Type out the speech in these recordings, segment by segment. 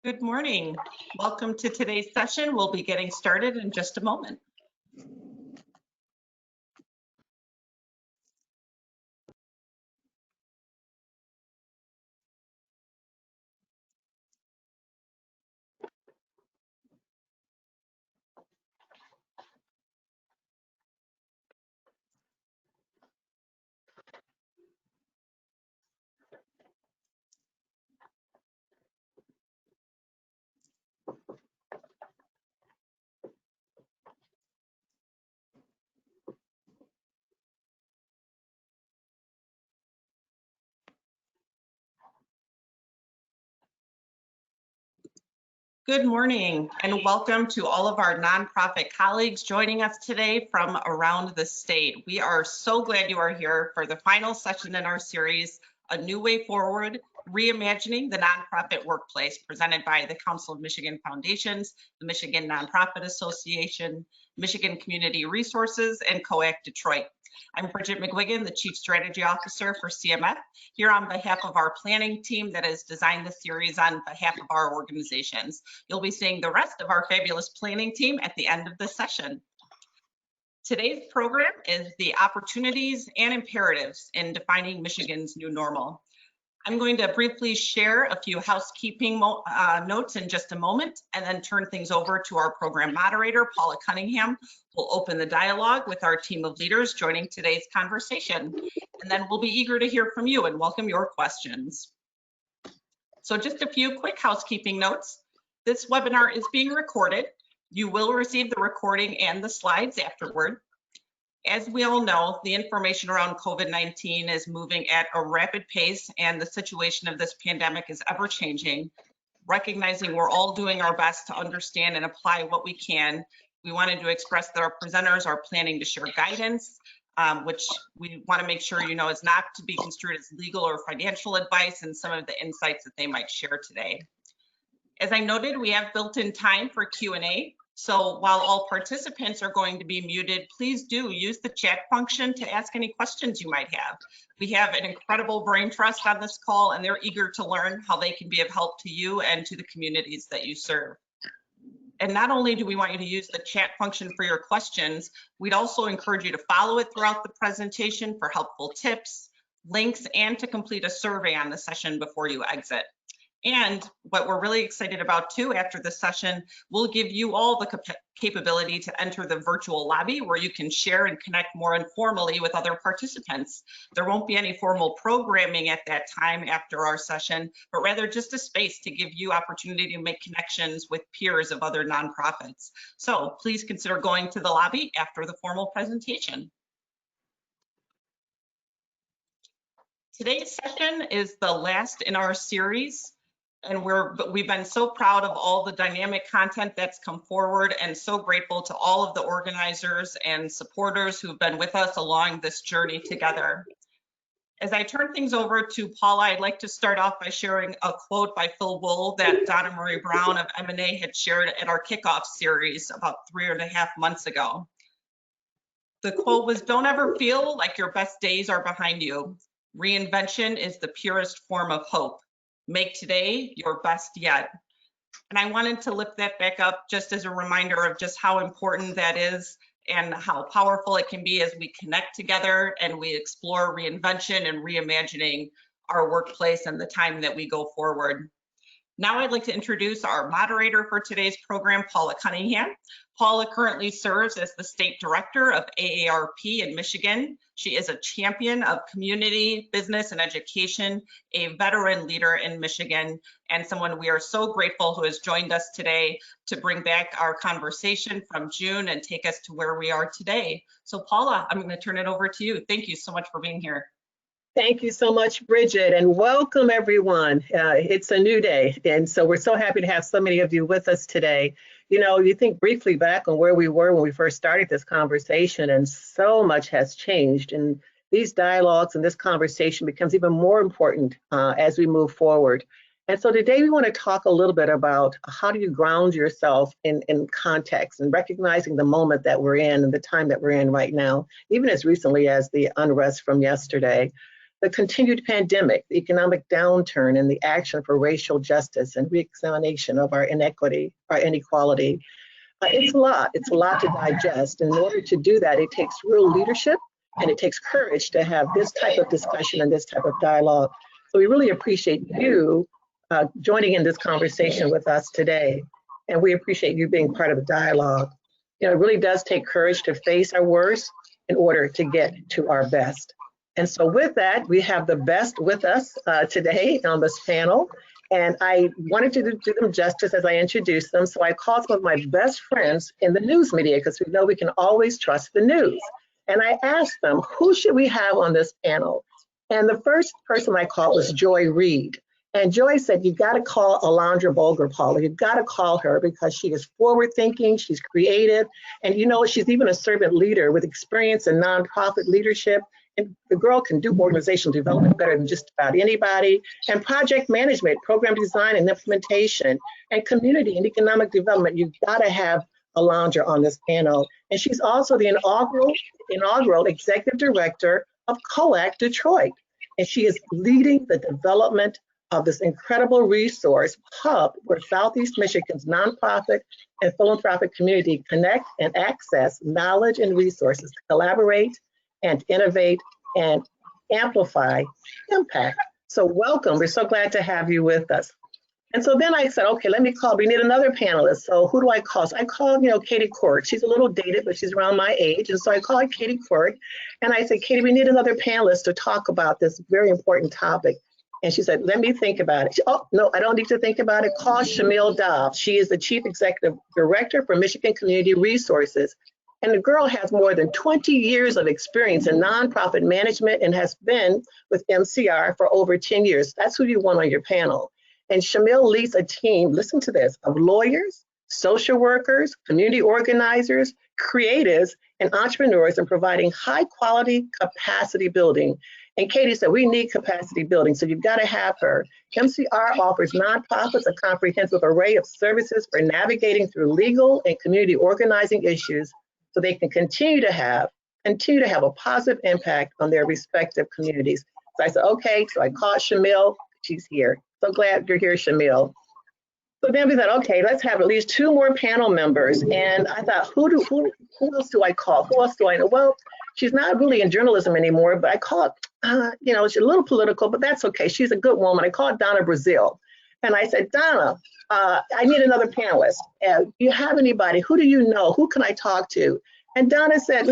Good morning. Welcome to today's session. We'll be getting started in just a moment. Good morning and welcome to all of our nonprofit colleagues joining us today from around the state. We are so glad you are here for the final session in our series, A New Way Forward, Reimagining the Nonprofit Workplace, presented by the Council of Michigan Foundations, the Michigan Nonprofit Association, Michigan Community Resources, and COAC Detroit. I'm Bridget McGuigan, the Chief Strategy Officer for CMF, here on behalf of our planning team that has designed the series on behalf of our organizations. You'll be seeing the rest of our fabulous planning team at the end of the session. Today's program is the opportunities and imperatives in defining Michigan's new normal. I'm going to briefly share a few housekeeping notes in just a moment and then turn things over to our program moderator, Paula Cunningham, who will open the dialogue with our team of leaders joining today's conversation. And then we'll be eager to hear from you and welcome your questions. So just a few quick housekeeping notes. This webinar is being recorded. You will receive the recording and the slides afterward. As we all know, the information around COVID-19 is moving at a rapid pace and the situation of this pandemic is ever changing. Recognizing we're all doing our best to understand and apply what we can, we wanted to express that our presenters are planning to share guidance, which we want to make sure you know is not to be construed as legal or financial advice, and some of the insights that they might share today. As I noted, we have built-in time for Q&A. So while all participants are going to be muted, please do use the chat function to ask any questions you might have. We have an incredible brain trust on this call, and they're eager to learn how they can be of help to you and to the communities that you serve. And not only do we want you to use the chat function for your questions, we'd also encourage you to follow it throughout the presentation for helpful tips, links, and to complete a survey on the session before you exit. And what we're really excited about too, after the session, we'll give you all the capability to enter the virtual lobby where you can share and connect more informally with other participants. There won't be any formal programming at that time after our session, but rather just a space to give you opportunity to make connections with peers of other nonprofits. So please consider going to the lobby after the formal presentation. Today's session is the last in our series. And we've been so proud of all the dynamic content that's come forward and so grateful to all of the organizers and supporters who've been with us along this journey together. As I turn things over to Paula, I'd like to start off by sharing a quote by Phil Wool that Donna Marie Brown of M&A had shared at our kickoff series about 3.5 months ago. The quote was, "Don't ever feel like your best days are behind you. Reinvention is the purest form of hope. Make today your best yet." And I wanted to lift that back up just as a reminder of just how important that is and how powerful it can be as we connect together and we explore reinvention and reimagining our workplace and the time that we go forward. Now I'd like to introduce our moderator for today's program, Paula Cunningham. Paula currently serves as the State Director of AARP in Michigan. She is a champion of community, business, and education, a veteran leader in Michigan, and someone we are so grateful who has joined us today to bring back our conversation from June and take us to where we are today. So Paula, I'm going to turn it over to you. Thank you so much for being here. Thank you so much, Bridget, and welcome everyone. It's a new day, and so we're so happy to have so many of you with us today. You know, you think briefly back on where we were when we first started this conversation, and so much has changed, and these dialogues and this conversation becomes even more important as we move forward. And so today we want to talk a little bit about how do you ground yourself in context and recognizing the moment that we're in and the time that we're in right now, even as recently as the unrest from yesterday. the continued pandemic, the economic downturn, and the action for racial justice and reexamination of our inequality. It's a lot to digest. In order to do that, it takes real leadership and it takes courage to have this type of discussion and this type of dialogue. So we really appreciate you joining in this conversation with us today. And we appreciate you being part of the dialogue. You know, it really does take courage to face our worst in order to get to our best. And so with that, we have the best with us today on this panel. And I wanted to do them justice as I introduced them. So I called some of my best friends in the news media because we know we can always trust the news. And I asked them, who should we have on this panel? And the first person I called was Joy Reid. And Joy said, you got to call Alondra Bolger, Paula. You've got to call her because she is forward thinking, she's creative, and you know, she's even a servant leader with experience in nonprofit leadership. And the girl can do organizational development better than just about anybody. And project management, program design and implementation, and community and economic development. You've got to have Alondra on this panel. And she's also the inaugural executive director of COAC Detroit. And she is leading the development of this incredible resource hub where Southeast Michigan's nonprofit and philanthropic community connect and access knowledge and resources to collaborate and innovate and amplify impact. So welcome, we're so glad to have you with us. And so then I said, okay, we need another panelist. So who do I call? So I called, Katie Quirk. She's a little dated, but she's around my age. And so I called Katie Quirk and I said, Katie, we need another panelist to talk about this very important topic. And she said, let me think about it. Oh, no, I don't need to think about it. Call Shamil Dobbs. She is the Chief Executive Director for Michigan Community Resources. And the girl has more than 20 years of experience in nonprofit management and has been with MCR for over 10 years. That's who you want on your panel. And Shamil leads a team, listen to this, of lawyers, social workers, community organizers, creatives, and entrepreneurs in providing high quality capacity building. And Katie said, we need capacity building, so you've got to have her. MCR offers nonprofits a comprehensive array of services for navigating through legal and community organizing issues so they can continue to have a positive impact on their respective communities. So I said, okay, so I called Shamil, she's here. So glad you're here, Shamil. So then we thought, okay, let's have at least 2 more panel members. And I thought, who else do I call? Who else do I know? Well, she's not really in journalism anymore, but I called, she's a little political, but that's okay. She's a good woman. I called Donna Brazil. And I said, Donna, I need another panelist. Do you have anybody? Who do you know? Who can I talk to? And Donna said,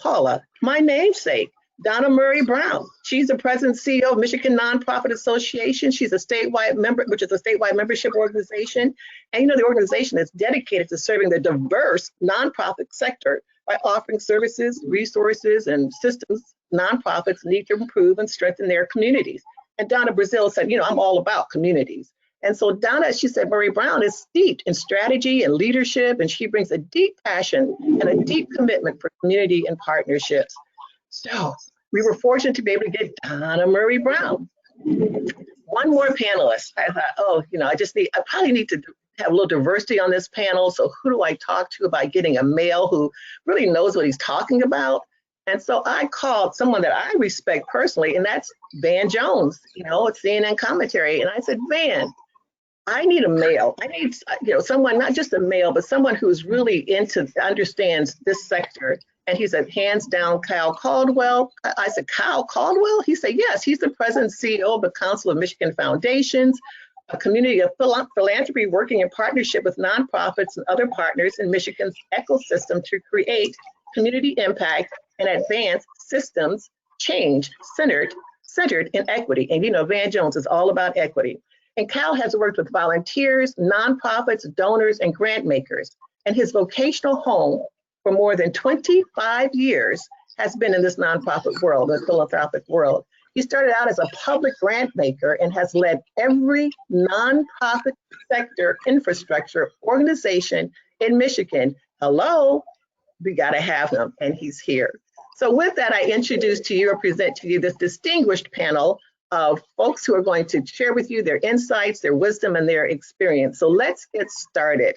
Paula, my namesake, Donna Murray Brown. She's the president and CEO of Michigan Nonprofit Association. She's a statewide member, which is a statewide membership organization. And the organization is dedicated to serving the diverse nonprofit sector by offering services, resources, and systems nonprofits need to improve and strengthen their communities. And Donna Brazil said, I'm all about communities. And so Donna, she said, Murray Brown is steeped in strategy and leadership, and she brings a deep passion and a deep commitment for community and partnerships. So we were fortunate to be able to get Donna Murray Brown. One more panelist. I thought, I probably need to have a little diversity on this panel. So who do I talk to about getting a male who really knows what he's talking about? And so I called someone that I respect personally, and that's Van Jones, it's CNN commentary. And I said, Van, I need a male. I need, someone, not just a male, but someone who's really understands this sector. And he said, hands down, Kyle Caldwell. I said, Kyle Caldwell? He said, yes, he's the president and CEO of the Council of Michigan Foundations, a community of philanthropy working in partnership with nonprofits and other partners in Michigan's ecosystem to create community impact and advance systems change centered in equity. And Van Jones is all about equity. And Kyle has worked with volunteers, nonprofits, donors, and grant makers. And his vocational home for more than 25 years has been in this nonprofit world, the philanthropic world. He started out as a public grant maker and has led every nonprofit sector infrastructure organization in Michigan. Hello, we gotta have him, and he's here. So with that, I introduce to you or present to you this distinguished panel of folks who are going to share with you their insights, their wisdom, and their experience. So let's get started.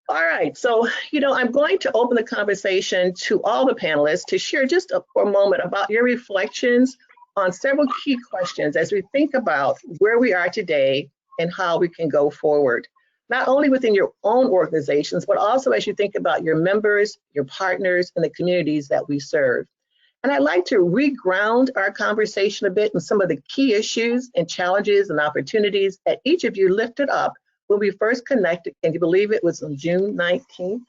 All right, so, I'm going to open the conversation to all the panelists to share just for a moment about your reflections on several key questions as we think about where we are today and how we can go forward, not only within your own organizations, but also as you think about your members, your partners, and the communities that we serve. And I'd like to reground our conversation a bit in some of the key issues and challenges and opportunities that each of you lifted up when we first connected, and you believe it was on June 19th.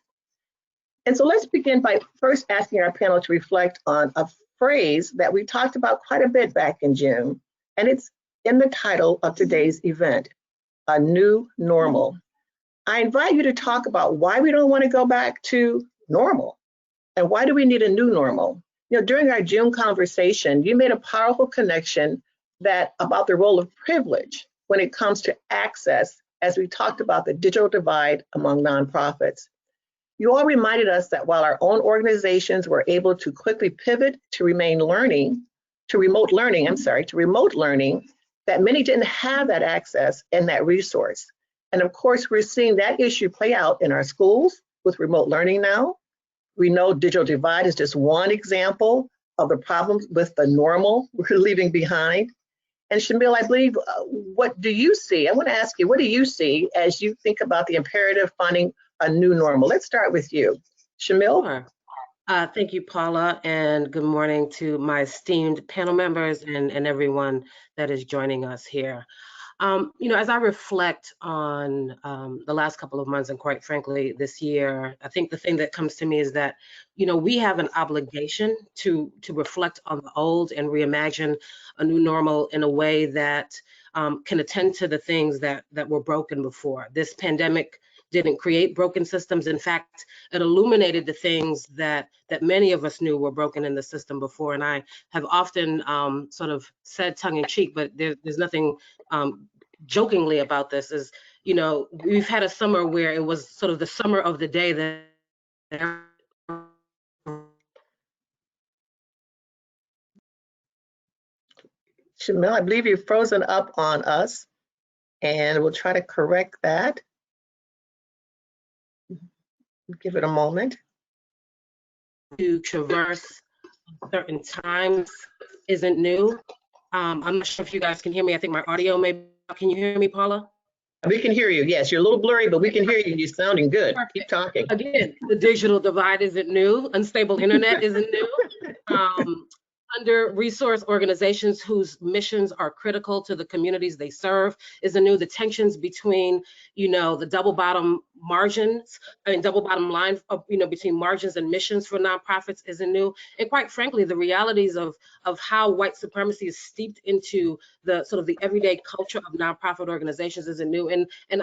And so let's begin by first asking our panel to reflect on a phrase that we talked about quite a bit back in June, and it's in the title of today's event, A New Normal. I invite you to talk about why we don't want to go back to normal and why do we need a new normal. You know, during our June conversation, you made a powerful connection about the role of privilege when it comes to access, as we talked about the digital divide among nonprofits. You all reminded us that while our own organizations were able to quickly pivot to remote learning, that many didn't have that access and that resource. And of course, we're seeing that issue play out in our schools with remote learning now. We know digital divide is just one example of the problems with the normal we're leaving behind. And Shamil, I believe, what do you see? I want to ask you, what do you see as you think about the imperative finding a new normal? Let's start with you. Shamil? Sure. Thank you, Paula, and good morning to my esteemed panel members and everyone that is joining us here. You know, as I reflect on the last couple of months and quite frankly this year, I think the thing that comes to me is that, you know, we have an obligation to reflect on the old and reimagine a new normal in a way that can attend to the things that were broken before. This pandemic didn't create broken systems. In fact, it illuminated the things that many of us knew were broken in the system before. And I have often sort of said tongue in cheek, but there's nothing jokingly about this, is, you know, we've had a summer where it was sort of the summer of the day that Shamil, I believe you've frozen up on us, and we'll try to correct that. Give it a moment. to traverse certain times isn't new. I'm not sure if you guys can hear me. I think my audio may, can you hear me, Paula? We can hear you. Yes, you're a little blurry, but we can hear you. You're sounding good. Perfect. Keep talking. Again, the digital divide isn't new. Unstable internet isn't new. Under-resourced organizations whose missions are critical to the communities they serve isn't new. The tensions between, you know, the double bottom line of, you know, between margins and missions for nonprofits isn't new. And quite frankly, the realities of how white supremacy is steeped into the sort of the everyday culture of nonprofit organizations isn't new. And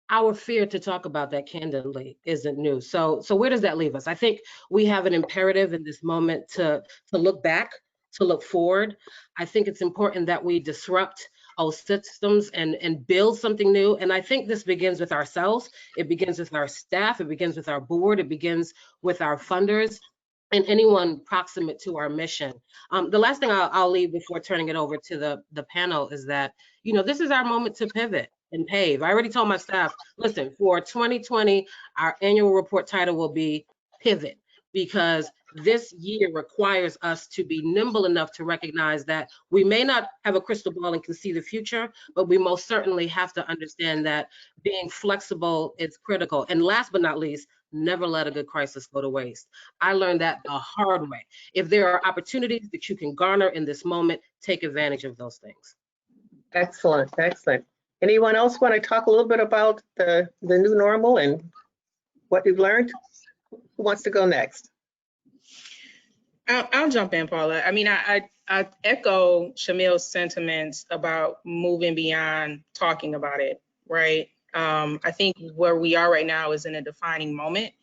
our fear to talk about that candidly isn't new. So where does that leave us? I think we have an imperative in this moment to look back, to look forward. I think it's important that we disrupt old systems and build something new. And I think this begins with ourselves. It begins with our staff. It begins with our board. It begins with our funders and anyone proximate to our mission. The last thing I'll leave before turning it over to the panel is that, you know, this is our moment to pivot and pave. I already told my staff, listen, for 2020, our annual report title will be Pivot, because this year requires us to be nimble enough to recognize that we may not have a crystal ball and can see the future, but we most certainly have to understand that being flexible is critical. And last but not least, never let a good crisis go to waste. I learned that the hard way. If there are opportunities that you can garner in this moment, take advantage of those things. Excellent, excellent. Anyone else want to talk a little bit about the new normal and what you've learned? Who wants to go next? I'll jump in, Paula. I mean, I echo Shamil's sentiments about moving beyond talking about it, right? I think where we are right now is in a defining moment.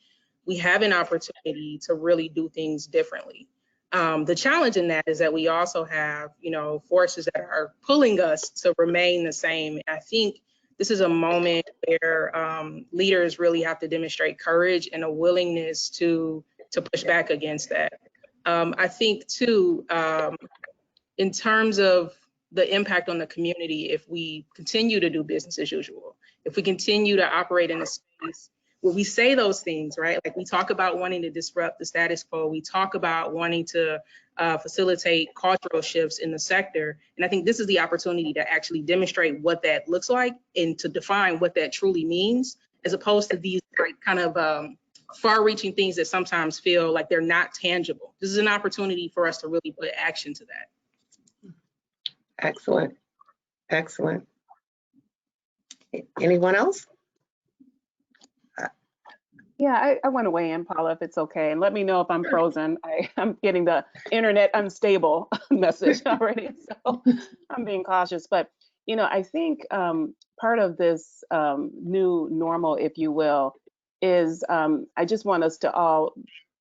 We have an opportunity to really do things differently. The challenge in that is that we also have, you know, forces that are pulling us to remain the same. I think this is a moment where leaders really have to demonstrate courage and a willingness to push back against that. I think too, in terms of the impact on the community, if we continue to do business as usual, if we continue to operate in a space when we say those things, right? Like we talk about wanting to disrupt the status quo, we talk about wanting to facilitate cultural shifts in the sector. And I think this is the opportunity to actually demonstrate what that looks like and to define what that truly means, as opposed to these like kind of far-reaching things that sometimes feel like they're not tangible. This is an opportunity for us to really put action to that. Excellent. Excellent. Anyone else? Yeah, I want to weigh in, Paula, if it's okay. And let me know if I'm frozen. I'm getting the internet unstable message already. So I'm being cautious. But, you know, I think part of this new normal, if you will, is I just want us to all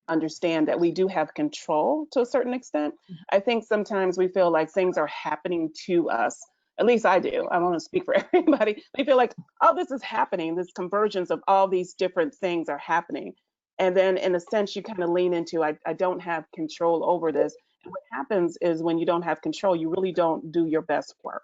understand that we do have control to a certain extent. I think sometimes we feel like things are happening to us. At least I do. I want to speak for everybody. We feel like, oh, this is happening. This convergence of all these different things are happening. And then in a sense, you kind of lean into, I don't have control over this. And what happens is when you don't have control, you really don't do your best work.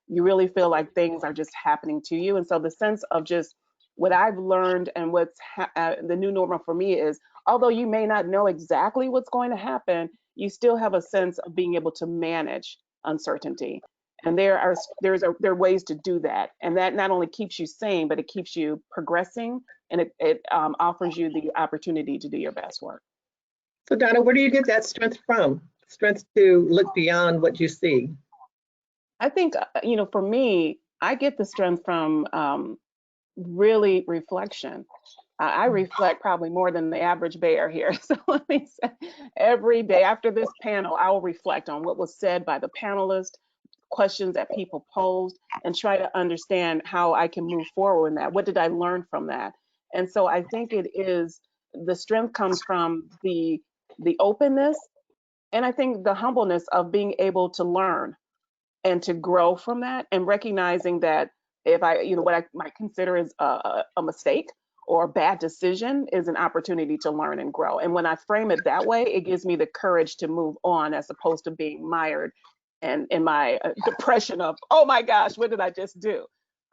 You really feel like things are just happening to you. And so the sense of just what I've learned and what's the new normal for me is, although you may not know exactly what's going to happen, you still have a sense of being able to manage uncertainty. And there are ways to do that. And that not only keeps you sane, but it keeps you progressing, and it offers you the opportunity to do your best work. So Donna, where do you get that strength from? Strength to look beyond what you see? I think, you know, for me, I get the strength from really reflection. I reflect probably more than the average bear here. So let me say, every day after this panel, I will reflect on what was said by the panelists, questions that people posed, and try to understand how I can move forward in that. What did I learn from that? And so I think it is, the strength comes from the openness, and I think the humbleness of being able to learn and to grow from that, and recognizing that if I, you know, what I might consider is a mistake or a bad decision is an opportunity to learn and grow. And when I frame it that way, it gives me the courage to move on, as opposed to being mired and in my depression of, oh my gosh, what did I just do?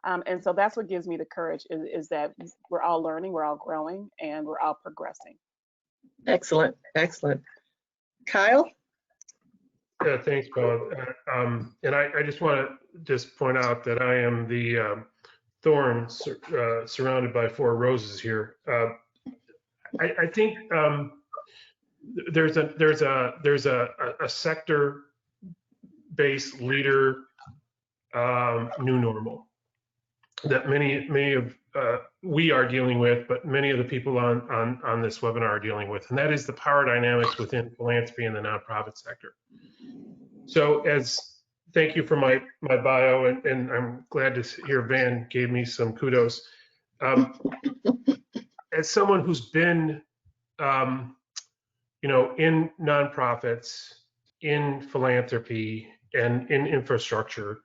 And so that's what gives me the courage, is that we're all learning, we're all growing, and we're all progressing. Excellent, excellent. Kyle? Yeah, thanks, Paul. And I just want to just point out that I am the thorn surrounded by four roses here. I think there's a sector-based leader new normal that many of we are dealing with, but many of the people on this webinar are dealing with, and that is the power dynamics within philanthropy and the nonprofit sector. So thank you for my bio, and I'm glad to hear Van gave me some kudos. As someone who's been, you know, in nonprofits, in philanthropy, and in infrastructure,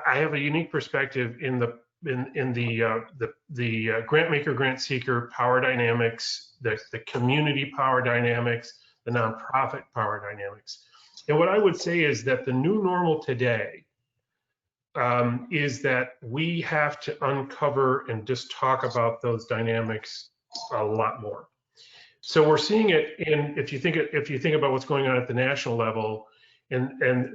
I have a unique perspective in the grant maker, grant seeker power dynamics, the community power dynamics, the nonprofit power dynamics. And what I would say is that the new normal today is that we have to uncover and just talk about those dynamics a lot more. So we're seeing it in, if you think about what's going on at the national level, and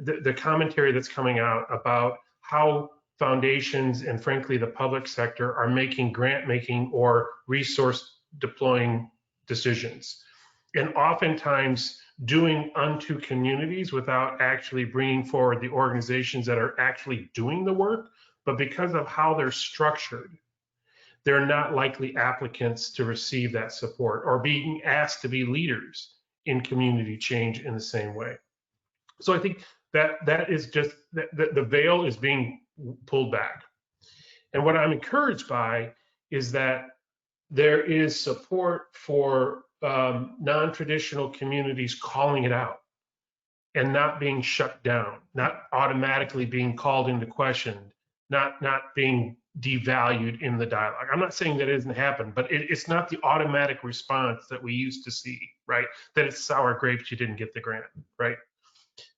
the commentary that's coming out about how foundations and frankly the public sector are making grant making or resource deploying decisions, and oftentimes doing unto communities without actually bringing forward the organizations that are actually doing the work. But because of how they're structured, they're not likely applicants to receive that support or being asked to be leaders in community change in the same way. So I think that is just the veil is being pulled back. And what I'm encouraged by is that there is support for non-traditional communities calling it out and not being shut down, not automatically being called into question, not being devalued in the dialogue. I'm not saying that it doesn't happen, but it's not the automatic response that we used to see, right? That it's sour grapes, you didn't get the grant, right?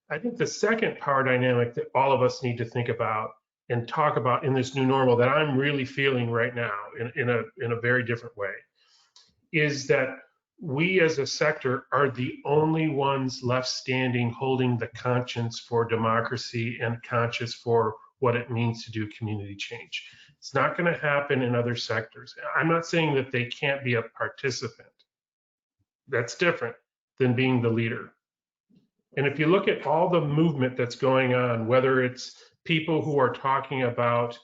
I think the second power dynamic that all of us need to think about and talk about in this new normal that I'm really feeling right now in a very different way is that we as a sector are the only ones left standing holding the conscience for democracy and conscious for what it means to do community change. It's not going to happen in other sectors. I'm not saying that they can't be a participant. That's different than being the leader. And if you look at all the movement that's going on, whether it's people who are talking about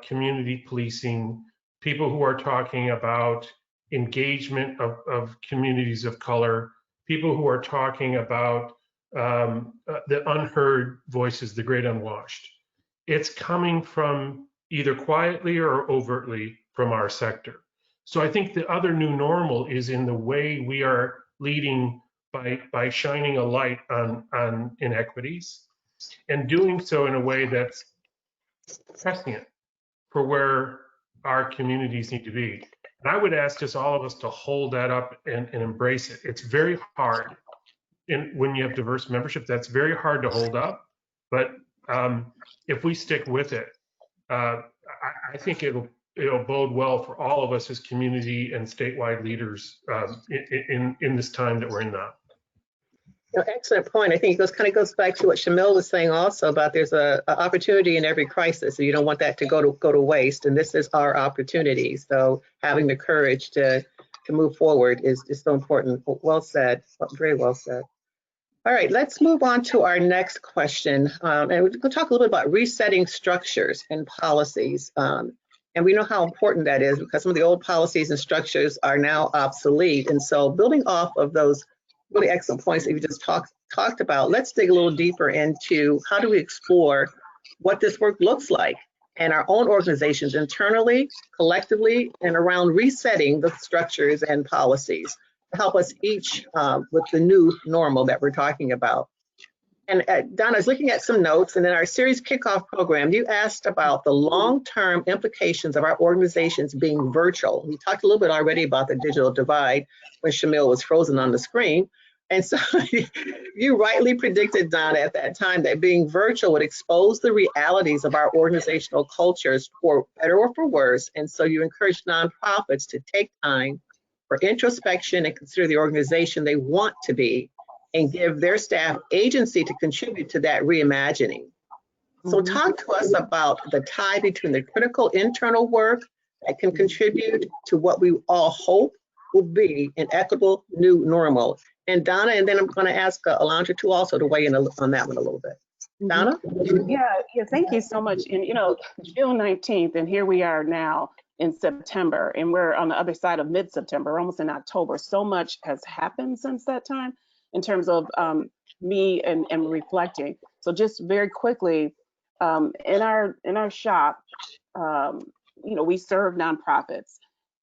community policing, people who are talking about engagement of communities of color, people who are talking about the unheard voices, the great unwashed. It's coming from either quietly or overtly from our sector. So I think the other new normal is in the way we are leading by shining a light on inequities and doing so in a way that's prescient for where our communities need to be. And I would ask just all of us to hold that up and embrace it. It's very hard. And when you have diverse membership, that's very hard to hold up. But if we stick with it, I think it'll bode well for all of us as community and statewide leaders in this time that we're in now. Excellent point. I think it kind of goes back to what Shamil was saying also about there's a opportunity in every crisis, and you don't want that to go to waste. And this is our opportunity. So having the courage to move forward is so important. Well said. Very well said. All right, let's move on to our next question. And we're going to talk a little bit about resetting structures and policies. And we know how important that is because some of the old policies and structures are now obsolete. And so building off of those really excellent points that you just talked about, let's dig a little deeper into how do we explore what this work looks like in our own organizations internally, collectively, and around resetting the structures and policies to help us each with the new normal that we're talking about. And Donna, I was looking at some notes, and in our series kickoff program, you asked about the long-term implications of our organizations being virtual. We talked a little bit already about the digital divide when Shamil was frozen on the screen. And so you rightly predicted, Donna, at that time that being virtual would expose the realities of our organizational cultures for better or for worse. And so you encourage nonprofits to take time for introspection and consider the organization they want to be and give their staff agency to contribute to that reimagining. So talk to us about the tie between the critical internal work that can contribute to what we all hope will be an equitable new normal. And Donna, and then I'm going to ask Alondra too also to weigh in on that one a little bit. Donna? Yeah, thank you so much. And June 19th, and here we are now in September, and we're on the other side of mid-September, almost in October. So much has happened since that time in terms of me and reflecting. So just very quickly, in our shop, we serve nonprofits,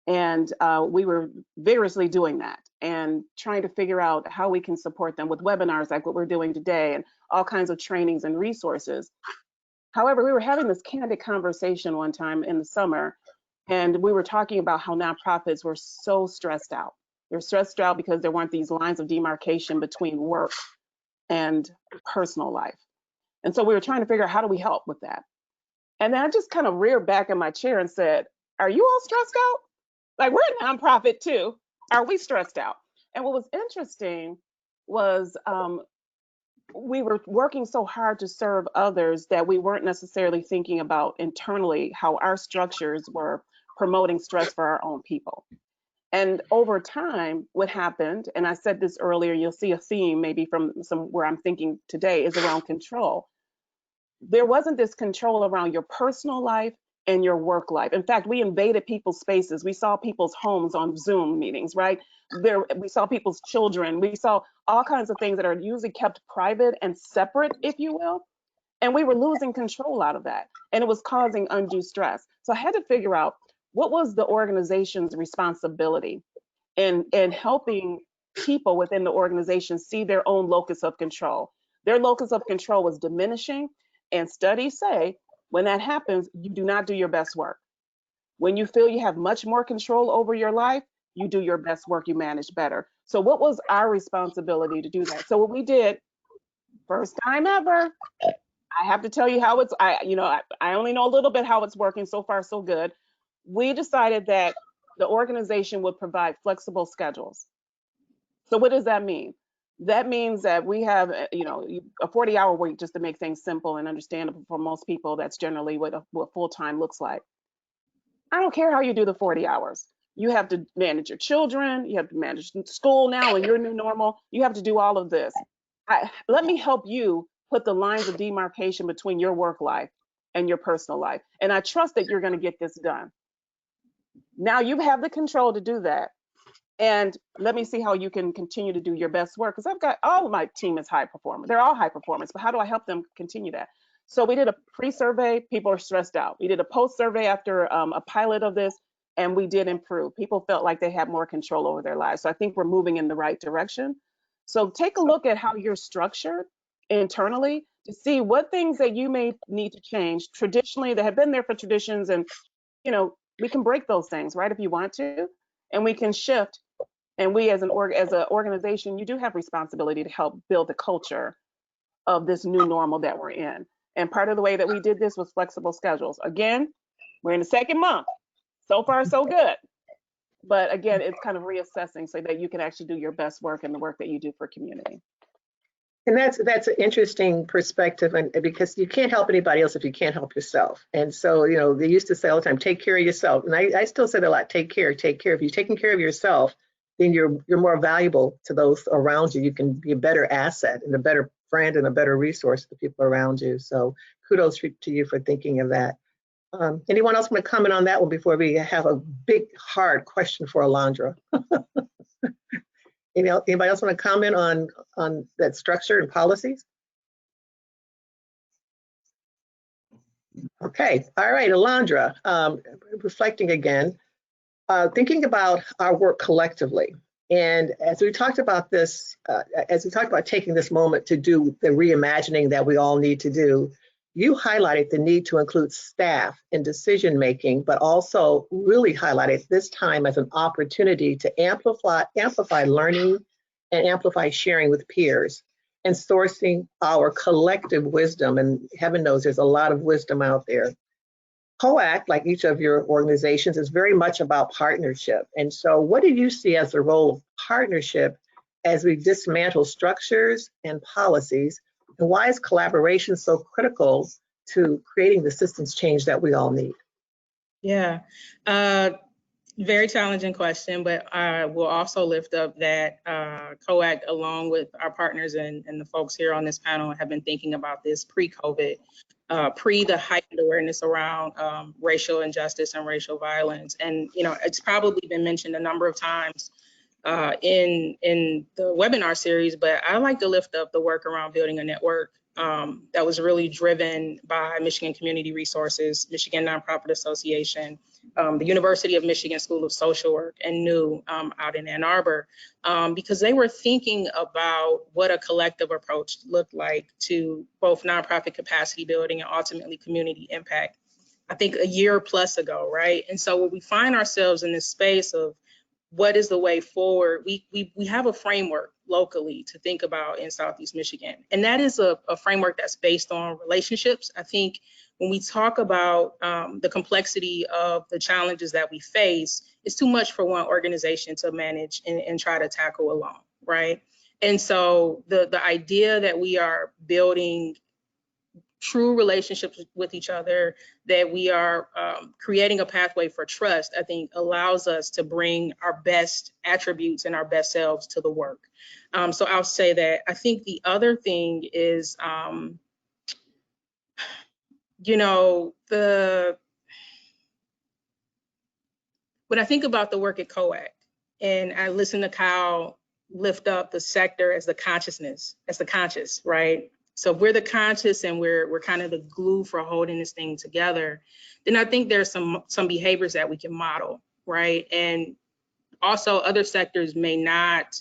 and we were vigorously doing that and trying to figure out how we can support them with webinars like what we're doing today and all kinds of trainings and resources. However, we were having this candid conversation one time in the summer, and we were talking about how nonprofits were so stressed out. They're stressed out because there weren't these lines of demarcation between work and personal life. And so we were trying to figure out how do we help with that. And then I just kind of reared back in my chair and said, are you all stressed out? Like, we're a nonprofit too. Are we stressed out? And what was interesting was we were working so hard to serve others that we weren't necessarily thinking about internally how our structures were promoting stress for our own people. And over time, what happened, and I said this earlier, you'll see a theme maybe from where I'm thinking today, is around control. There wasn't this control around your personal life and your work life. In fact, we invaded people's spaces. We saw people's homes on Zoom meetings, right? We saw people's children. We saw all kinds of things that are usually kept private and separate, if you will. And we were losing control out of that. And it was causing undue stress. So I had to figure out what was the organization's responsibility in helping people within the organization see their own locus of control. Their locus of control was diminishing. And studies say, when that happens, you do not do your best work. When you feel you have much more control over your life, you do your best work, you manage better. So what was our responsibility to do that? So what we did, first time ever, I have to tell you how I only know a little bit how it's working. So far, so good. We decided that the organization would provide flexible schedules. So what does that mean? That means that we have, a 40-hour week, just to make things simple and understandable for most people. That's generally what full-time looks like. I don't care how you do the 40 hours. You have to manage your children. You have to manage school now in your new normal. You have to do all of this. Let me help you put the lines of demarcation between your work life and your personal life. And I trust that you're going to get this done. Now you have the control to do that. And let me see how you can continue to do your best work. Because I've got all of my team is high performers. They're all high performers. But how do I help them continue that? So we did a pre-survey. People are stressed out. We did a post-survey after a pilot of this, and we did improve. People felt like they had more control over their lives. So I think we're moving in the right direction. So take a look at how you're structured internally to see what things that you may need to change traditionally that have been there for traditions. And, we can break those things, right, if you want to, and we can shift. And we as an organization, you do have responsibility to help build the culture of this new normal that we're in. And part of the way that we did this was flexible schedules. Again, we're in the second month. So far, so good. But again, it's kind of reassessing so that you can actually do your best work and the work that you do for community. And that's an interesting perspective, and because you can't help anybody else if you can't help yourself. And so, they used to say all the time, take care of yourself. And I still say that a lot, take care. If you're taking care of yourself, then you're more valuable to those around you. You can be a better asset and a better friend and a better resource to the people around you. So kudos to you for thinking of that. Anyone else want to comment on that one before we have a big, hard question for Alondra? Anybody else want to comment on that structure and policies? Okay, all right, Alondra, reflecting again, thinking about our work collectively. And as we talked about this, as we talked about taking this moment to do the reimagining that we all need to do, you highlighted the need to include staff in decision-making, but also really highlighted this time as an opportunity to amplify learning and amplify sharing with peers and sourcing our collective wisdom. And heaven knows there's a lot of wisdom out there. COAC, like each of your organizations, is very much about partnership. And so what do you see as the role of partnership as we dismantle structures and policies? And why is collaboration so critical to creating the systems change that we all need? Yeah, very challenging question, but I will also lift up that COAC, along with our partners and the folks here on this panel, have been thinking about this pre-COVID, pre the heightened awareness around racial injustice and racial violence. And, it's probably been mentioned a number of times in the webinar series, but I like to lift up the work around building a network that was really driven by Michigan Community Resources, Michigan Nonprofit Association, the University of Michigan School of Social Work, and NEW out in Ann Arbor, because they were thinking about what a collective approach looked like to both nonprofit capacity building and ultimately community impact, I think a year plus ago, right? And so when we find ourselves in this space of what is the way forward, we have a framework locally to think about in Southeast Michigan. And that is a framework that's based on relationships. I think when we talk about the complexity of the challenges that we face, it's too much for one organization to manage and try to tackle alone, right? And so the idea that we are building true relationships with each other, that we are creating a pathway for trust, I think allows us to bring our best attributes and our best selves to the work. So I'll say that. I think the other thing is, when I think about the work at COAC, and I listen to Kyle lift up the sector as the consciousness, as the conscious, right? So if we're the conscious and we're kind of the glue for holding this thing together, then I think there's some behaviors that we can model, right? And also other sectors may not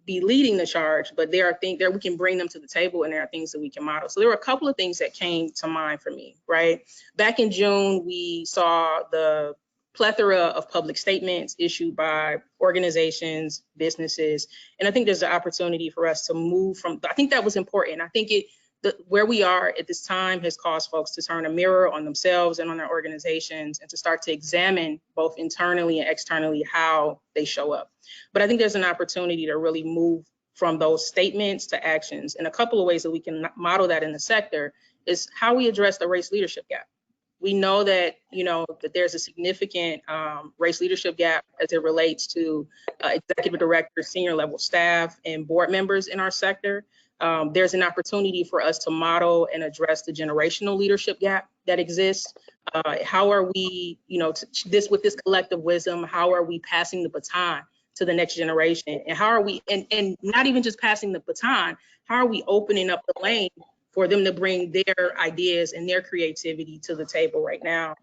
be leading the charge, but there are things that we can bring them to the table, and there are things that we can model. So there were a couple of things that came to mind for me, right? Back in June, we saw the plethora of public statements issued by organizations, businesses, and I think there's an opportunity for us to move from, I think that was important. I think where we are at this time has caused folks to turn a mirror on themselves and on their organizations and to start to examine both internally and externally how they show up. But I think there's an opportunity to really move from those statements to actions. And a couple of ways that we can model that in the sector is how we address the race leadership gap. We know that, that there's a significant race leadership gap as it relates to executive directors, senior level staff, and board members in our sector. There's an opportunity for us to model and address the generational leadership gap that exists. How are we, with this collective wisdom, how are we passing the baton to the next generation? And how are we, and not even just passing the baton, how are we opening up the lane for them to bring their ideas and their creativity to the table right now?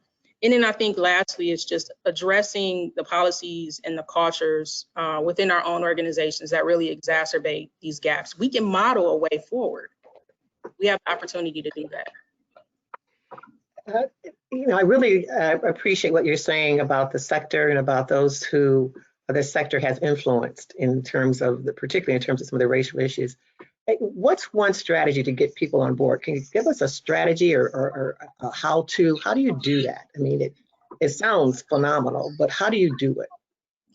And then I think lastly, it's just addressing the policies and the cultures within our own organizations that really exacerbate these gaps. We can model a way forward. We have the opportunity to do that. I really appreciate what you're saying about the sector and about those who the sector has influenced in terms of, particularly in terms of some of the racial issues. What's one strategy to get people on board? Can you give us a strategy or a how do you do that? I mean, it sounds phenomenal, but how do you do it?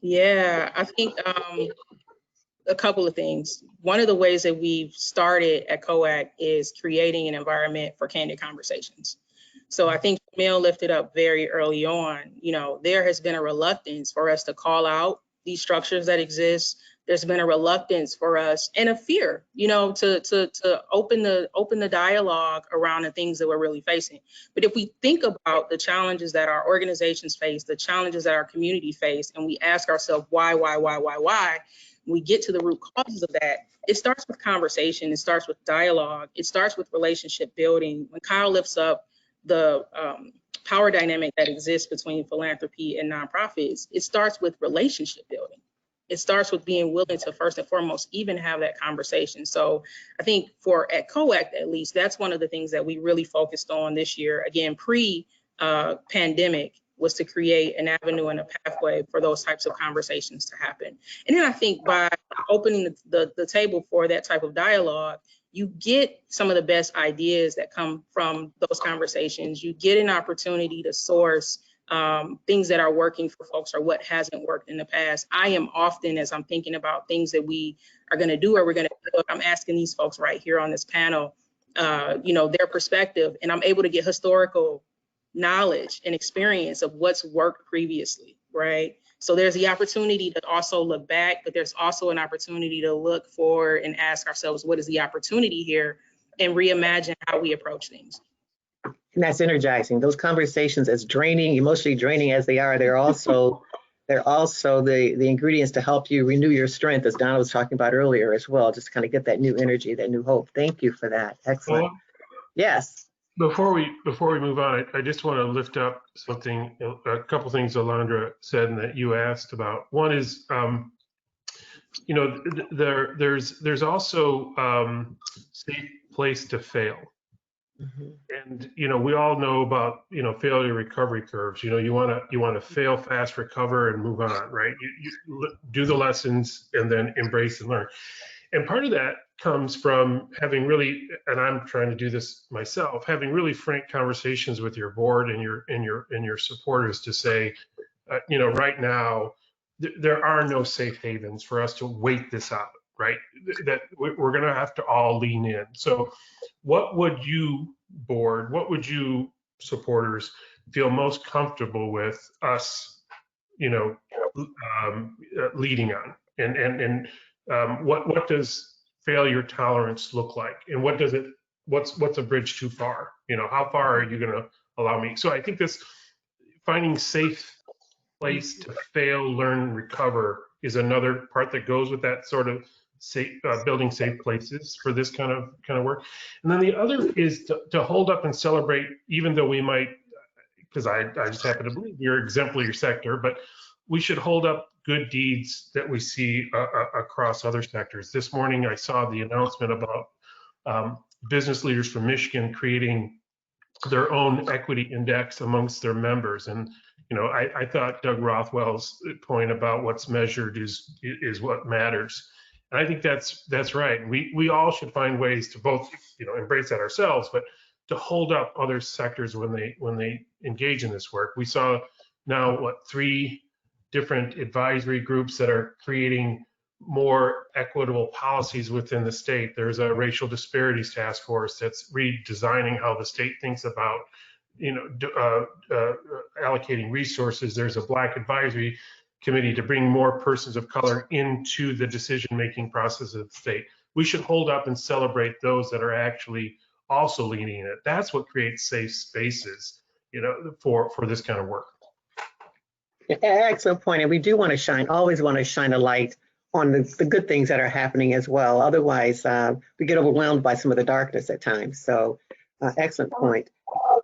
Yeah, I think a couple of things. One of the ways that we've started at COAC is creating an environment for candid conversations. So I think Camille lifted up very early on, there has been a reluctance for us to call out these structures that exist. There's been a reluctance for us and a fear, to open the dialogue around the things that we're really facing. But if we think about the challenges that our organizations face, the challenges that our community face, and we ask ourselves why, we get to the root causes of that. It starts with conversation. It starts with dialogue. It starts with relationship building. When Kyle lifts up the power dynamic that exists between philanthropy and nonprofits, it starts with relationship building. It starts with being willing to first and foremost even have that conversation. So I think at COAC, at least, that's one of the things that we really focused on this year. Again, pre-pandemic was to create an avenue and a pathway for those types of conversations to happen. And then I think by opening the table for that type of dialogue, you get some of the best ideas that come from those conversations. You get an opportunity to source things that are working for folks or what hasn't worked in the past. I am often, as I'm thinking about things that we are going to do or we're going to do, I'm asking these folks right here on this panel, their perspective, and I'm able to get historical knowledge and experience of what's worked previously, right? So there's the opportunity to also look back, but there's also an opportunity to look forward and ask ourselves, what is the opportunity here, and reimagine how we approach things. And that's energizing. Those conversations, as draining, emotionally draining as they are, they're also the ingredients to help you renew your strength, as Donna was talking about earlier as well, just kind of get that new energy, that new hope. Thank you for that. Excellent. Well, yes. Before we move on, I just want to lift up something, a couple things Alondra said and that you asked about. One is, there's also safe place to fail. Mm-hmm. And we all know about failure recovery curves. You want to fail fast, recover, and move on, right? You do the lessons and then embrace and learn. And part of that comes from having really, and I'm trying to do this myself, having really frank conversations with your board and your supporters to say, right now there are no safe havens for us to wait this out, right? That we're going to have to all lean in. So what would you, board, what would you, supporters, feel most comfortable with us, leading on? And what does failure tolerance look like? And what's a bridge too far? How far are you going to allow me? So I think this finding safe place to fail, learn, recover is another part that goes with that sort of safe, building safe places for this kind of work. And then the other is to hold up and celebrate, even though we might, because I just happen to believe you're exemplary your sector, but we should hold up good deeds that we see across other sectors. This morning, I saw the announcement about business leaders from Michigan creating their own equity index amongst their members. And I thought Doug Rothwell's point about what's measured is what matters. And I think that's right. We all should find ways to both, embrace that ourselves, but to hold up other sectors when they engage in this work. We saw now 3 different advisory groups that are creating more equitable policies within the state. There's a racial disparities task force that's redesigning how the state thinks about, allocating resources. There's a Black advisory committee to bring more persons of color into the decision-making process of the state. We should hold up and celebrate those that are actually also leading it. That's what creates safe spaces, for this kind of work. Excellent point. And we do want to always want to shine a light on the good things that are happening as well. Otherwise, we get overwhelmed by some of the darkness at times. So excellent point.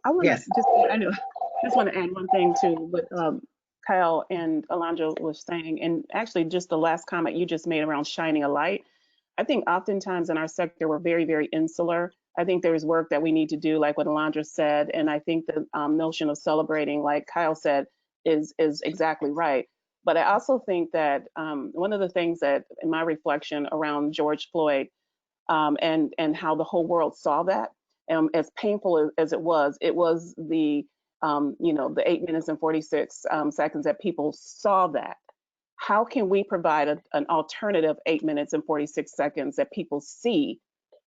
I want Yes. to just want to add one thing to what Kyle and Alondra was saying, and actually just the last comment you just made around shining a light. I think oftentimes in our sector, we're very, very insular. I think there's work that we need to do, like what Alondra said, and I think the notion of celebrating, like Kyle said, is exactly right. But I also think that one of the things that in my reflection around George Floyd and how the whole world saw that, as painful as it was the the 8 minutes and 46 seconds that people saw that. How can we provide an alternative 8 minutes and 46 seconds that people see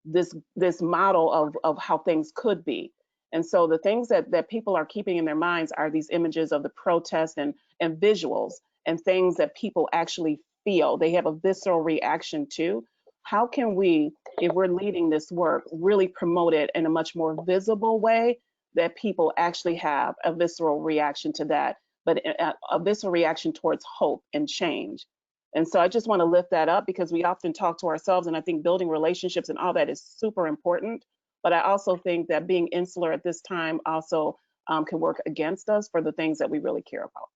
this model of how things could be? And so the things that people are keeping in their minds are these images of the protest and visuals and things that people actually feel. They have a visceral reaction to. How can we, if we're leading this work, really promote it in a much more visible way that people actually have a visceral reaction to that, but a visceral reaction towards hope and change? And so I just want to lift that up because we often talk to ourselves, and I think building relationships and all that is super important. But I also think that being insular at this time also can work against us for the things that we really care about.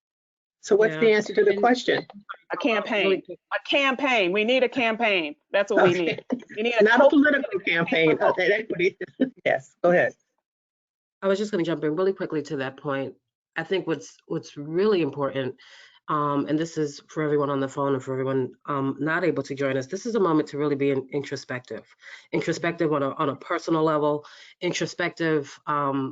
So what's the answer to the question? A campaign. A campaign. We need a campaign. That's what we need. We need Not a political campaign. Equity. Yes, go ahead. I was just going to jump in really quickly to that point. I think what's really important, and this is for everyone on the phone and for everyone not able to join us, this is a moment to really be introspective on a personal level, introspective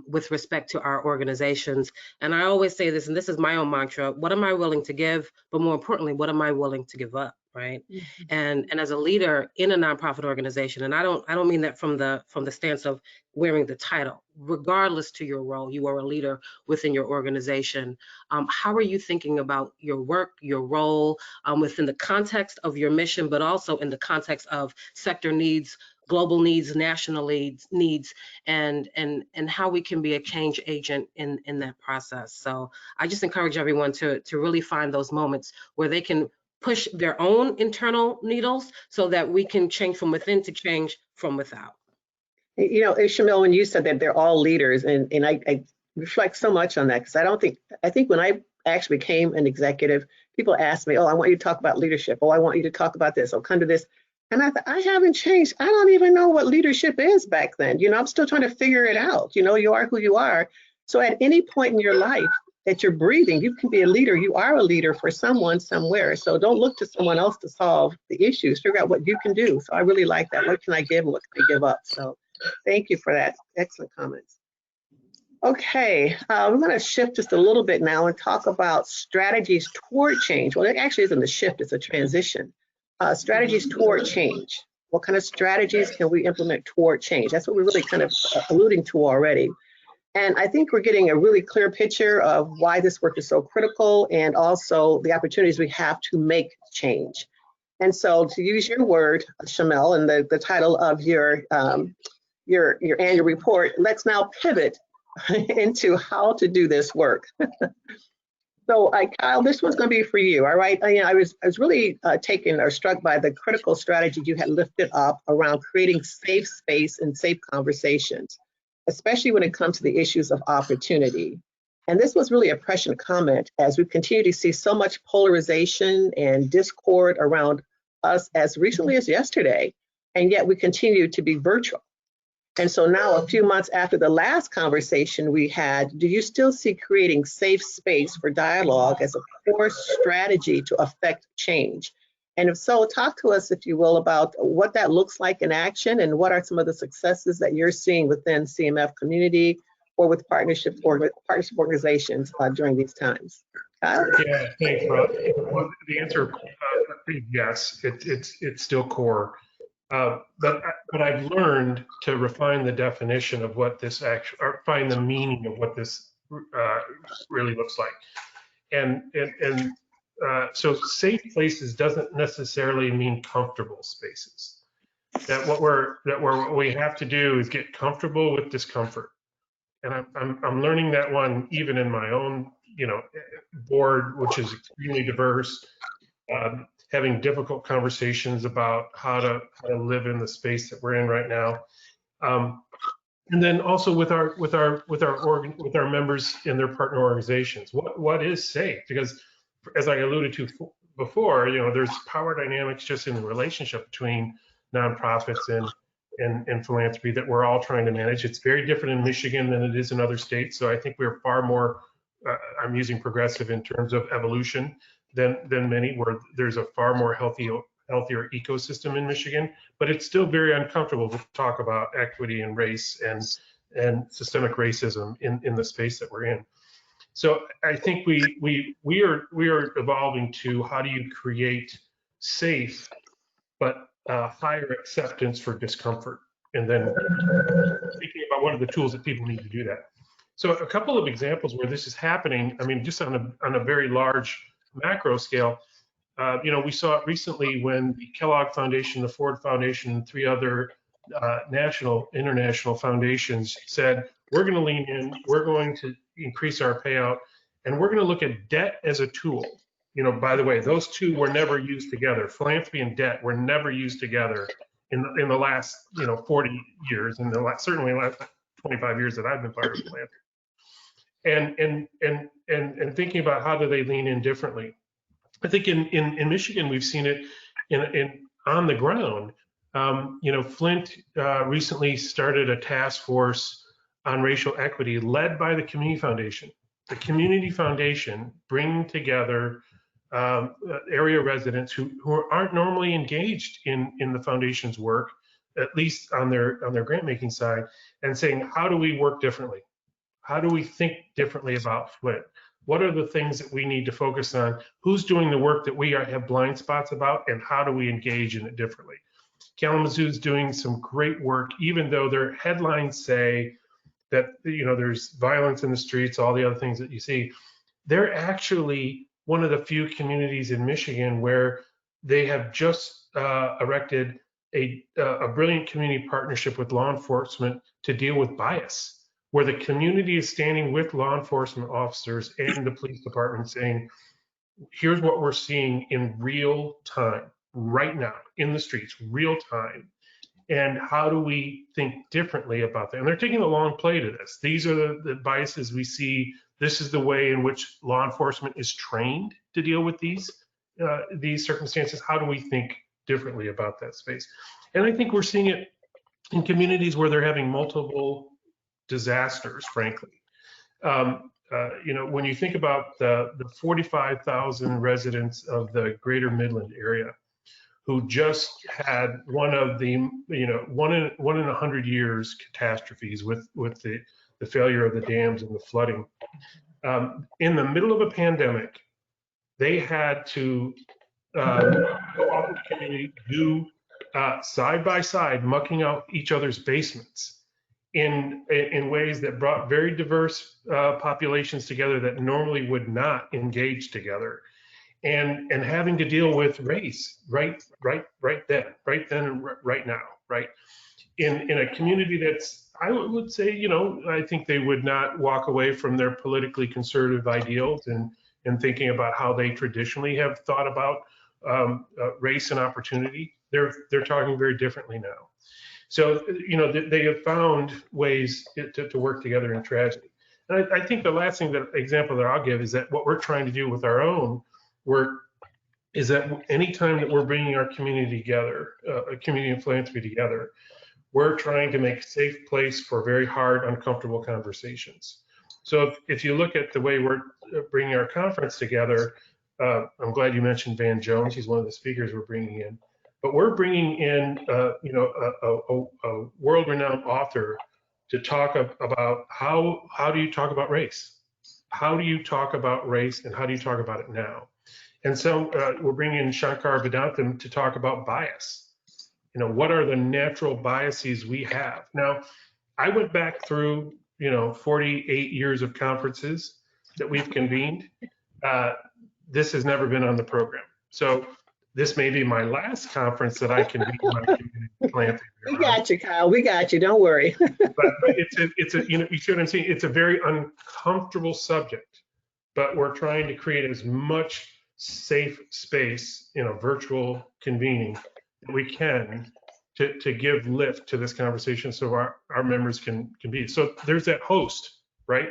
with respect to our organizations. And I always say this, and this is my own mantra: what am I willing to give? But more importantly, what am I willing to give up? Right. Mm-hmm. And as a leader in a nonprofit organization, and I don't mean that from the stance of wearing the title, regardless to your role, you are a leader within your organization. How are you thinking about your work, your role within the context of your mission, but also in the context of sector needs, global needs, national needs, and how we can be a change agent in that process? So I just encourage everyone to really find those moments where they can push their own internal needles so that we can change from within to change from without. Shamil, when you said that they're all leaders, and I reflect so much on that, because I think when I actually became an executive, people asked me, oh, I want you to talk about leadership. Oh, I want you to talk about this. Oh, come to this. And I thought, I haven't changed. I don't even know what leadership is back then. I'm still trying to figure it out. You are who you are. So at any point in your life that you're breathing, you can be a leader. You are a leader for someone somewhere. So don't look to someone else to solve the issues. Figure out what you can do. So I really like that. What can I give and what can I give up? So thank you for that. Excellent comments. Okay, we're going to shift just a little bit now and talk about strategies toward change. Well, it actually isn't a shift, it's a transition. Strategies toward change. What kind of strategies can we implement toward change? That's what we're really kind of alluding to already. And I think we're getting a really clear picture of why this work is so critical and also the opportunities we have to make change. And so to use your word, Shamil, and the title of your annual report, let's now pivot into how to do this work. So Kyle, this one's going to be for you, all right? I was really taken or struck by the critical strategy you had lifted up around creating safe space and safe conversations, especially when it comes to the issues of opportunity. And this was really a prescient comment as we continue to see so much polarization and discord around us as recently as yesterday, and yet we continue to be virtual. And so now, a few months after the last conversation we had, do you still see creating safe space for dialogue as a core strategy to affect change? And if so, talk to us, if you will, about what that looks like in action and what are some of the successes that you're seeing within CMF community or with partnership organizations during these times. Kyle? Yeah, thanks, Rob. Well, the answer is yes, it's still core. But I've learned to refine the definition of what this actually, or find the meaning of what this really looks like. So safe places doesn't necessarily mean comfortable spaces. What we have to do is get comfortable with discomfort. And I'm learning that one even in my own, board, which is extremely diverse, having difficult conversations about how to live in the space that we're in right now. And then also with our members in their partner organizations, what is safe? Because as I alluded to before, there's power dynamics just in the relationship between nonprofits and philanthropy that we're all trying to manage. It's very different in Michigan than it is in other states. So I think we're far more, I'm using progressive in terms of evolution than many, where there's a far more healthier ecosystem in Michigan, but it's still very uncomfortable to talk about equity and race and systemic racism in the space that we're in. So I think we are evolving to how do you create safe but higher acceptance for discomfort, and then thinking about what are the tools that people need to do that. So a couple of examples where this is happening, I mean, just on a very large macro scale, we saw it recently when the Kellogg Foundation, the Ford Foundation, and 3 other international foundations said, we're going to lean in, we're going to increase our payout, and we're going to look at debt as a tool. By the way, those two were never used together. Philanthropy and debt were never used together in the last 40 years, and certainly the last 25 years that I've been part of philanthropy. And thinking about how do they lean in differently. I think in Michigan we've seen it in on the ground. Flint recently started a task force on racial equity led by the Community Foundation. The Community Foundation bringing together area residents who aren't normally engaged in the foundation's work, at least on their grant making side, and saying, how do we work differently? How do we think differently about Flint? What are the things that we need to focus on? Who's doing the work that we have blind spots about, and how do we engage in it differently? Kalamazoo's doing some great work, even though their headlines say that there's violence in the streets, all the other things that you see. They're actually one of the few communities in Michigan where they have just erected a brilliant community partnership with law enforcement to deal with bias, where the community is standing with law enforcement officers and the police department saying, here's what we're seeing in real time, right now, in the streets, real time. And how do we think differently about that? And they're taking a long play to this. These are the biases we see. This is the way in which law enforcement is trained to deal with these circumstances. How do we think differently about that space? And I think we're seeing it in communities where they're having multiple disasters, frankly. When you think about the 45,000 residents of the greater Midland area who just had one of the, one in 100 years catastrophes with the failure of the dams and the flooding. In the middle of a pandemic, they had to go out in the community, do side by side, mucking out each other's basements in ways that brought very diverse populations together that normally would not engage together, and having to deal with race right then and right now, right? In a community that's, I would say, I think they would not walk away from their politically conservative ideals and thinking about how they traditionally have thought about race and opportunity. They're talking very differently now. So, they have found ways to work together in tragedy. And I think the last example that I'll give is that what we're trying to do with our own work is that anytime that we're bringing our community together, a community and philanthropy together, we're trying to make a safe place for very hard, uncomfortable conversations. So if you look at the way we're bringing our conference together, I'm glad you mentioned Van Jones. He's one of the speakers we're bringing in. But we're bringing in, you know, a world-renowned author to talk about how do you talk about race? How do you talk about race, and how do you talk about it now? And so we're bringing in Shankar Vedantam to talk about bias. You know, what are the natural biases we have? Now, I went back through, you know, 48 years of conferences that we've convened. This has never been on the program. So this may be my last conference that I convene my community philanthropy. We got you, Kyle. We got you. Don't worry. But it's a, you know, you see what I'm saying? It's a very uncomfortable subject, but we're trying to create as much safe space, you know, virtual convening that we can to give lift to this conversation so our members can be. So there's that host, right?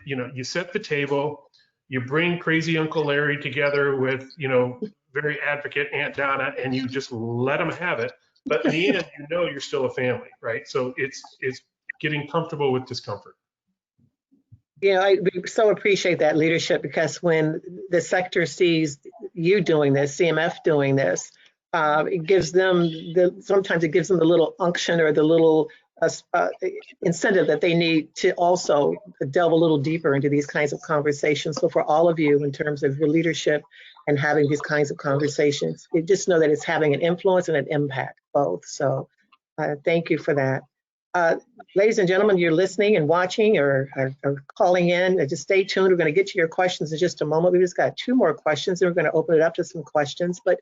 You know, you set the table, you bring crazy Uncle Larry together with, you know, very advocate Aunt Donna, and you just let them have it. But in the end, you know, you're still a family, right? So it's getting comfortable with discomfort. You know, we so appreciate that leadership, because when the sector sees you doing this, CMF doing this, it gives them sometimes it gives them the little unction or the little incentive that they need to also delve a little deeper into these kinds of conversations. So for all of you, in terms of your leadership and having these kinds of conversations, you just know that it's having an influence and an impact both. So thank you for that. Ladies and gentlemen, you're listening and watching or calling in, just stay tuned. We're going to get to your questions in just a moment. We just got 2 more questions, and we're going to open it up to some questions. But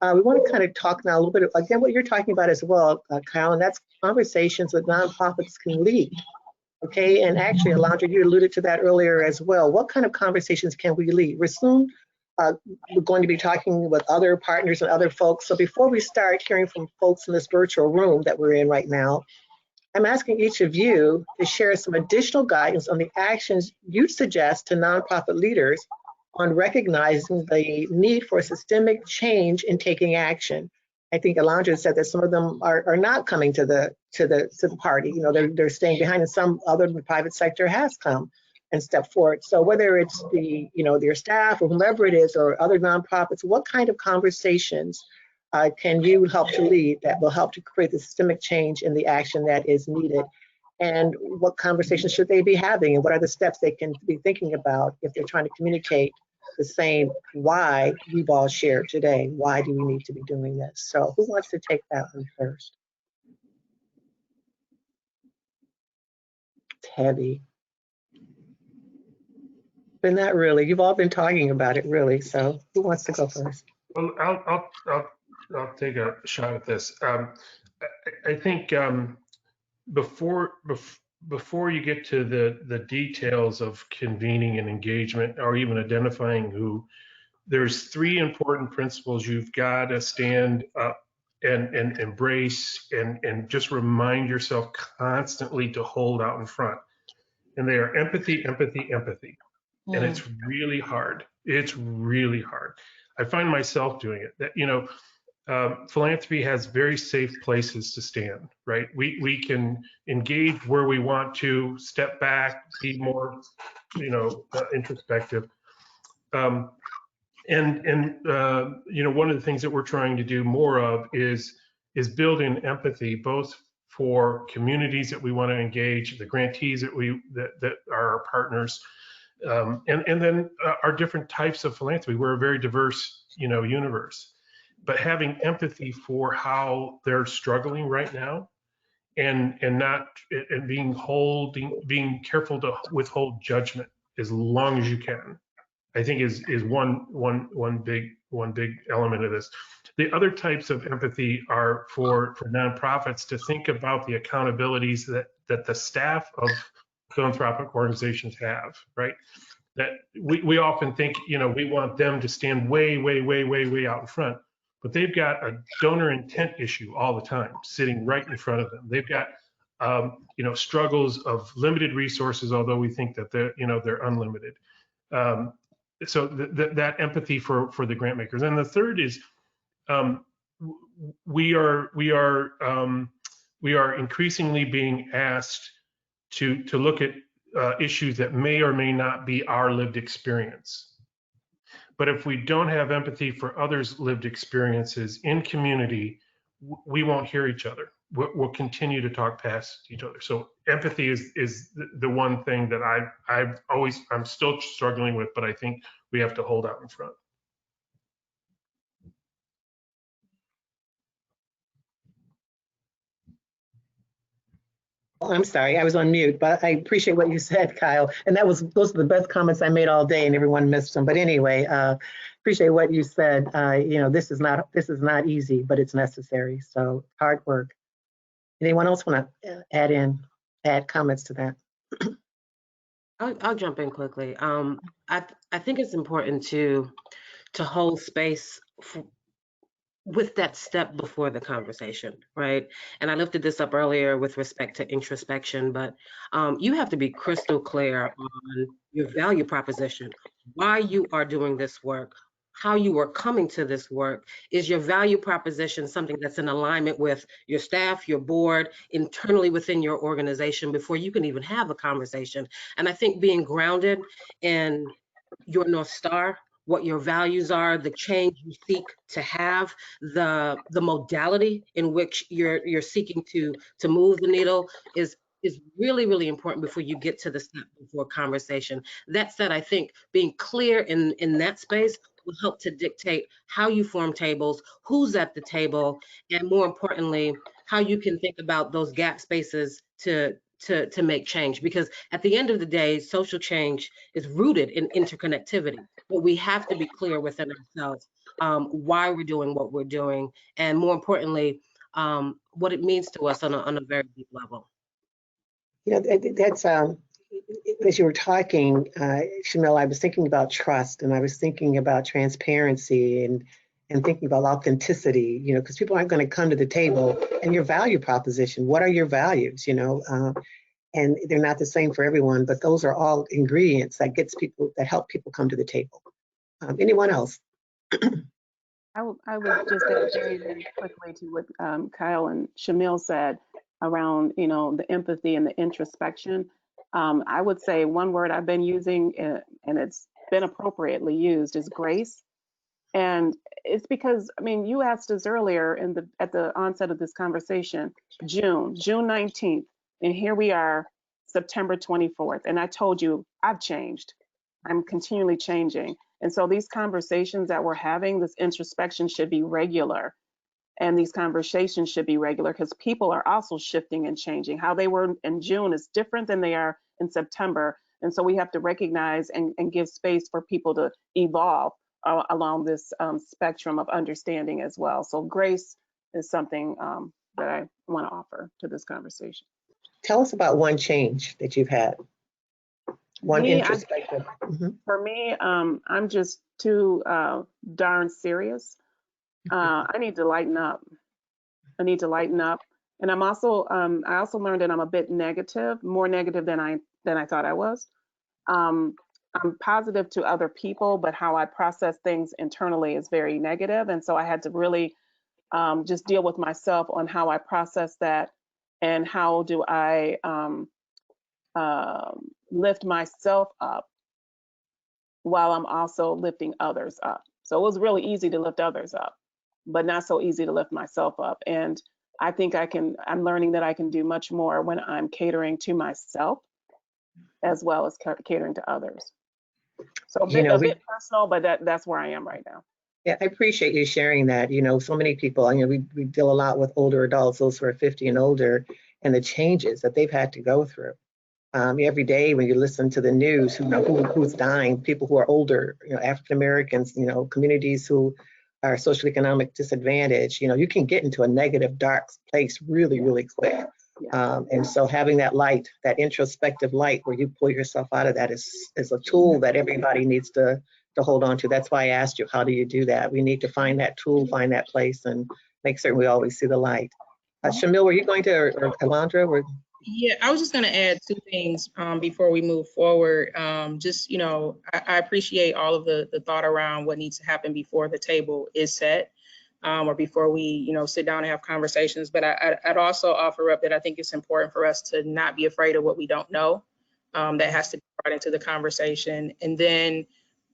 we want to kind of talk now a little bit, again, what you're talking about as well, Kyle, and that's conversations that nonprofits can lead. Okay, and actually, Alondra, you alluded to that earlier as well. What kind of conversations can we lead? We're soon we're going to be talking with other partners and other folks. So before we start hearing from folks in this virtual room that we're in right now, I'm asking each of you to share some additional guidance on the actions you suggest to nonprofit leaders on recognizing the need for systemic change in taking action. I think Alondra said that some of them are not coming to the party. You know, they're staying behind, and some other in the private sector has come and stepped forward. So whether it's their staff or whomever it is, or other nonprofits, what kind of conversations can you help to lead that will help to create the systemic change in the action that is needed? And what conversations should they be having? And what are the steps they can be thinking about if they're trying to communicate the same why we've all shared today? Why do we need to be doing this? So who wants to take that one first? It's heavy. But not really. You've all been talking about it, really. So who wants to go first? Well, I'll take a shot at this. I think before you get to the details of convening and engagement, or even identifying who, there's 3 important principles you've got to stand up and embrace and just remind yourself constantly to hold out in front. And they are empathy, empathy, empathy. And it's really hard. It's really hard. I find myself doing it. That, you know, philanthropy has very safe places to stand, right? We can engage where we want to, step back, be more, you know, introspective. And you know, one of the things that we're trying to do more of is build in empathy, both for communities that we want to engage, the grantees that are our partners, and then our different types of philanthropy. We're a very diverse, you know, universe. But having empathy for how they're struggling right now, and being careful to withhold judgment as long as you can, I think is one big element of this. The other types of empathy are for nonprofits to think about the accountabilities that the staff of philanthropic organizations have, right? That we often think, you know, we want them to stand way out in front. But they've got a donor intent issue all the time sitting right in front of them. They've got, you know, struggles of limited resources, although we think that they're unlimited. So that empathy for the grant makers. And the third is we are increasingly being asked to look at issues that may or may not be our lived experience. But if we don't have empathy for others' lived experiences in community, we won't hear each other. We'll continue to talk past each other. So empathy is the one thing that I'm still struggling with, but I think we have to hold out in front. Oh, I'm sorry, I was on mute, but I appreciate what you said, Kyle. And those are the best comments I made all day, and everyone missed them. But anyway, appreciate what you said. This is not easy, but it's necessary. So hard work. Anyone else want to add comments to that? I'll jump in quickly. I think it's important to hold space with that step before the conversation, right? And I lifted this up earlier with respect to introspection, but you have to be crystal clear on your value proposition, why you are doing this work, how you are coming to this work. Is your value proposition something that's in alignment with your staff, your board, internally within your organization before you can even have a conversation? And I think being grounded in your North Star, what your values are, the change you seek to have, the modality in which you're seeking to move the needle is really, really important before you get to the step before conversation. That said, I think being clear in that space will help to dictate how you form tables, who's at the table, and more importantly, how you can think about those gap spaces to make change. Because at the end of the day, social change is rooted in interconnectivity. But we have to be clear within ourselves why we're doing what we're doing, and more importantly, what it means to us on a very deep level. That's as you were talking, Shamil, I was thinking about trust, and I was thinking about transparency, and thinking about authenticity, because people aren't going to come to the table, and your value proposition. What are your values, and they're not the same for everyone, but those are all ingredients that help people come to the table. Anyone else? I would just add very, very quickly to what Kyle and Shamil said around, the empathy and the introspection. I would say one word I've been using, and it's been appropriately used, is grace. And it's because, you asked us earlier at the onset of this conversation, June 19th, and here we are, September 24th. And I told you, I've changed. I'm continually changing. And so these conversations that we're having, this introspection should be regular. And these conversations should be regular because people are also shifting and changing. How they were in June is different than they are in September. And so we have to recognize and give space for people to evolve along this spectrum of understanding as well. So grace is something that I want to offer to this conversation. Tell us about one change that you've had. One introspective. For me, I'm just too darn serious. I need to lighten up. And I'm also, I also learned that I'm a bit negative, more negative than I thought I was. I'm positive to other people, but how I process things internally is very negative. And so I had to really just deal with myself on how I process that and how do I lift myself up while I'm also lifting others up. So it was really easy to lift others up, but not so easy to lift myself up. And I think I'm learning that I can do much more when I'm catering to myself as well as catering to others. So a bit personal, but that's where I am right now. Yeah, I appreciate you sharing that. So many people, we deal a lot with older adults, those who are 50 and older, and the changes that they've had to go through. Every day when you listen to the news, who's dying, people who are older, African Americans, communities who are socioeconomic disadvantaged, you can get into a negative, dark place really, really quick. And so having that light, that introspective light where you pull yourself out of that is a tool that everybody needs to hold on to. That's why I asked you, how do you do that? We need to find that tool, find that place, and make certain we always see the light. Shamil, were you going to, or Alondra? Yeah, I was just going to add two things before we move forward. I appreciate all of the thought around what needs to happen before the table is set or before we, sit down and have conversations. But I'd also offer up that I think it's important for us to not be afraid of what we don't know. That has to be brought into the conversation. And then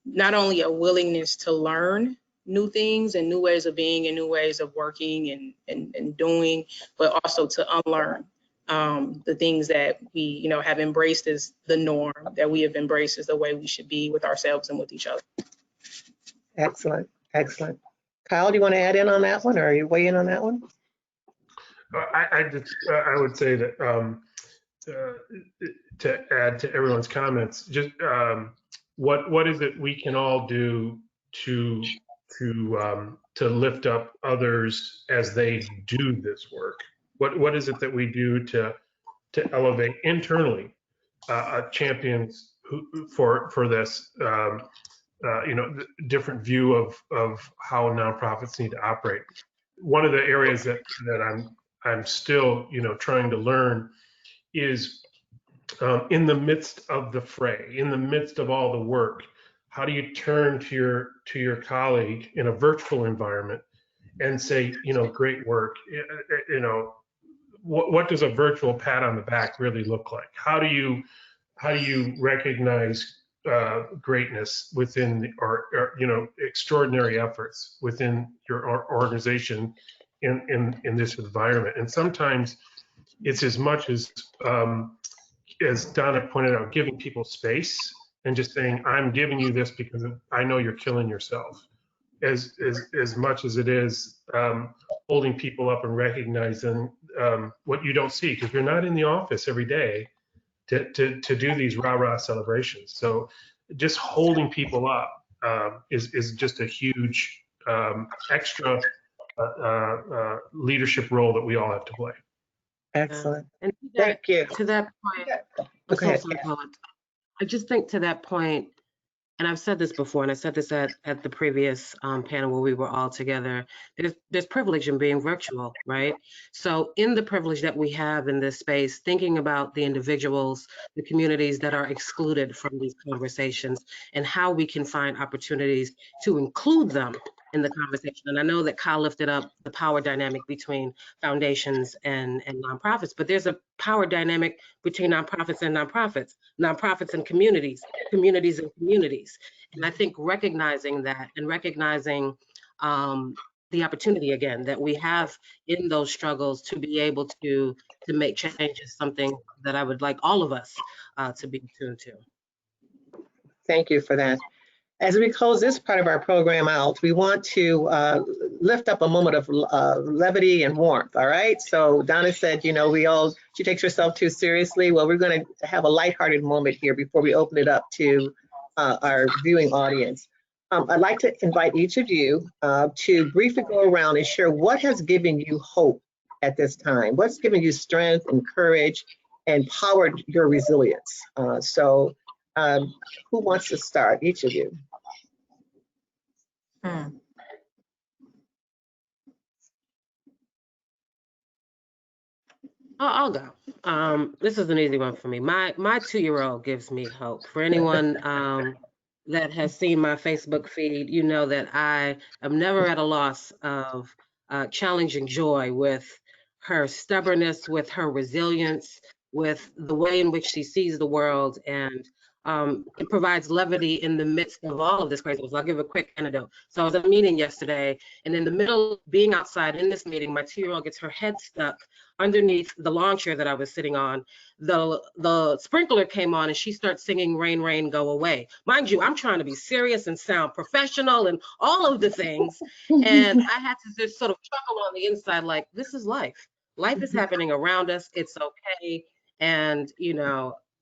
not only a willingness to learn new things and new ways of being and new ways of working and doing, but also to unlearn the things that we, have embraced as the norm, that we have embraced as the way we should be with ourselves and with each other. Excellent, excellent. Kyle, do you want to add in on that one, or are you weigh in on that one? I would say that to add to everyone's comments, just what is it we can all do to lift up others as they do this work? What is it that we do to elevate internally champions for this? The different view of how nonprofits need to operate. One of the areas that I'm still trying to learn is in the midst of the fray, in the midst of all the work, how do you turn to your colleague in a virtual environment and say, great work? What does a virtual pat on the back really look like? How do you recognize greatness within or extraordinary efforts within your organization in this environment? And sometimes it's as much as Donna pointed out, giving people space and just saying, I'm giving you this because I know you're killing yourself, as much as it is holding people up and recognizing what you don't see, because you're not in the office every day to do these rah-rah celebrations. So just holding people up is just a huge extra leadership role that we all have to play. Excellent. And Thank you. to that point, I'm Okay. so sorry, Paula. I just think to that point, and I've said this before, and I said this at the previous panel where we were all together, there's privilege in being virtual, right? So in the privilege that we have in this space, thinking about the individuals, the communities that are excluded from these conversations, and how we can find opportunities to include them in the conversation. And I know that Kyle lifted up the power dynamic between foundations and nonprofits, but there's a power dynamic between nonprofits and nonprofits, nonprofits and communities, communities and communities. And I think recognizing that and recognizing the opportunity again that we have in those struggles to be able to make change is something that I would like all of us to be attuned to. Thank you for that. As we close this part of our program out, we want to lift up a moment of levity and warmth, all right? So Donna said, she takes herself too seriously. Well, we're going to have a lighthearted moment here before we open it up to our viewing audience. I'd like to invite each of you to briefly go around and share what has given you hope at this time, what's given you strength and courage and powered your resilience. Who wants to start? Each of you. I'll go. This is an easy one for me. My 2-year-old gives me hope. For anyone that has seen my Facebook feed, you know that I am never at a loss of challenging Joy with her stubbornness, with her resilience, with the way in which she sees the world, and it provides levity in the midst of all of this craziness. I'll give a quick anecdote. So I was at a meeting yesterday, and in the middle of being outside in this meeting, my 2-year-old gets her head stuck underneath the lawn chair that I was sitting on. The sprinkler came on and she starts singing Rain, Rain, Go Away. Mind you, I'm trying to be serious and sound professional and all of the things. And I had to just sort of chuckle on the inside, like, this is life. Life is happening around us. It's okay. And,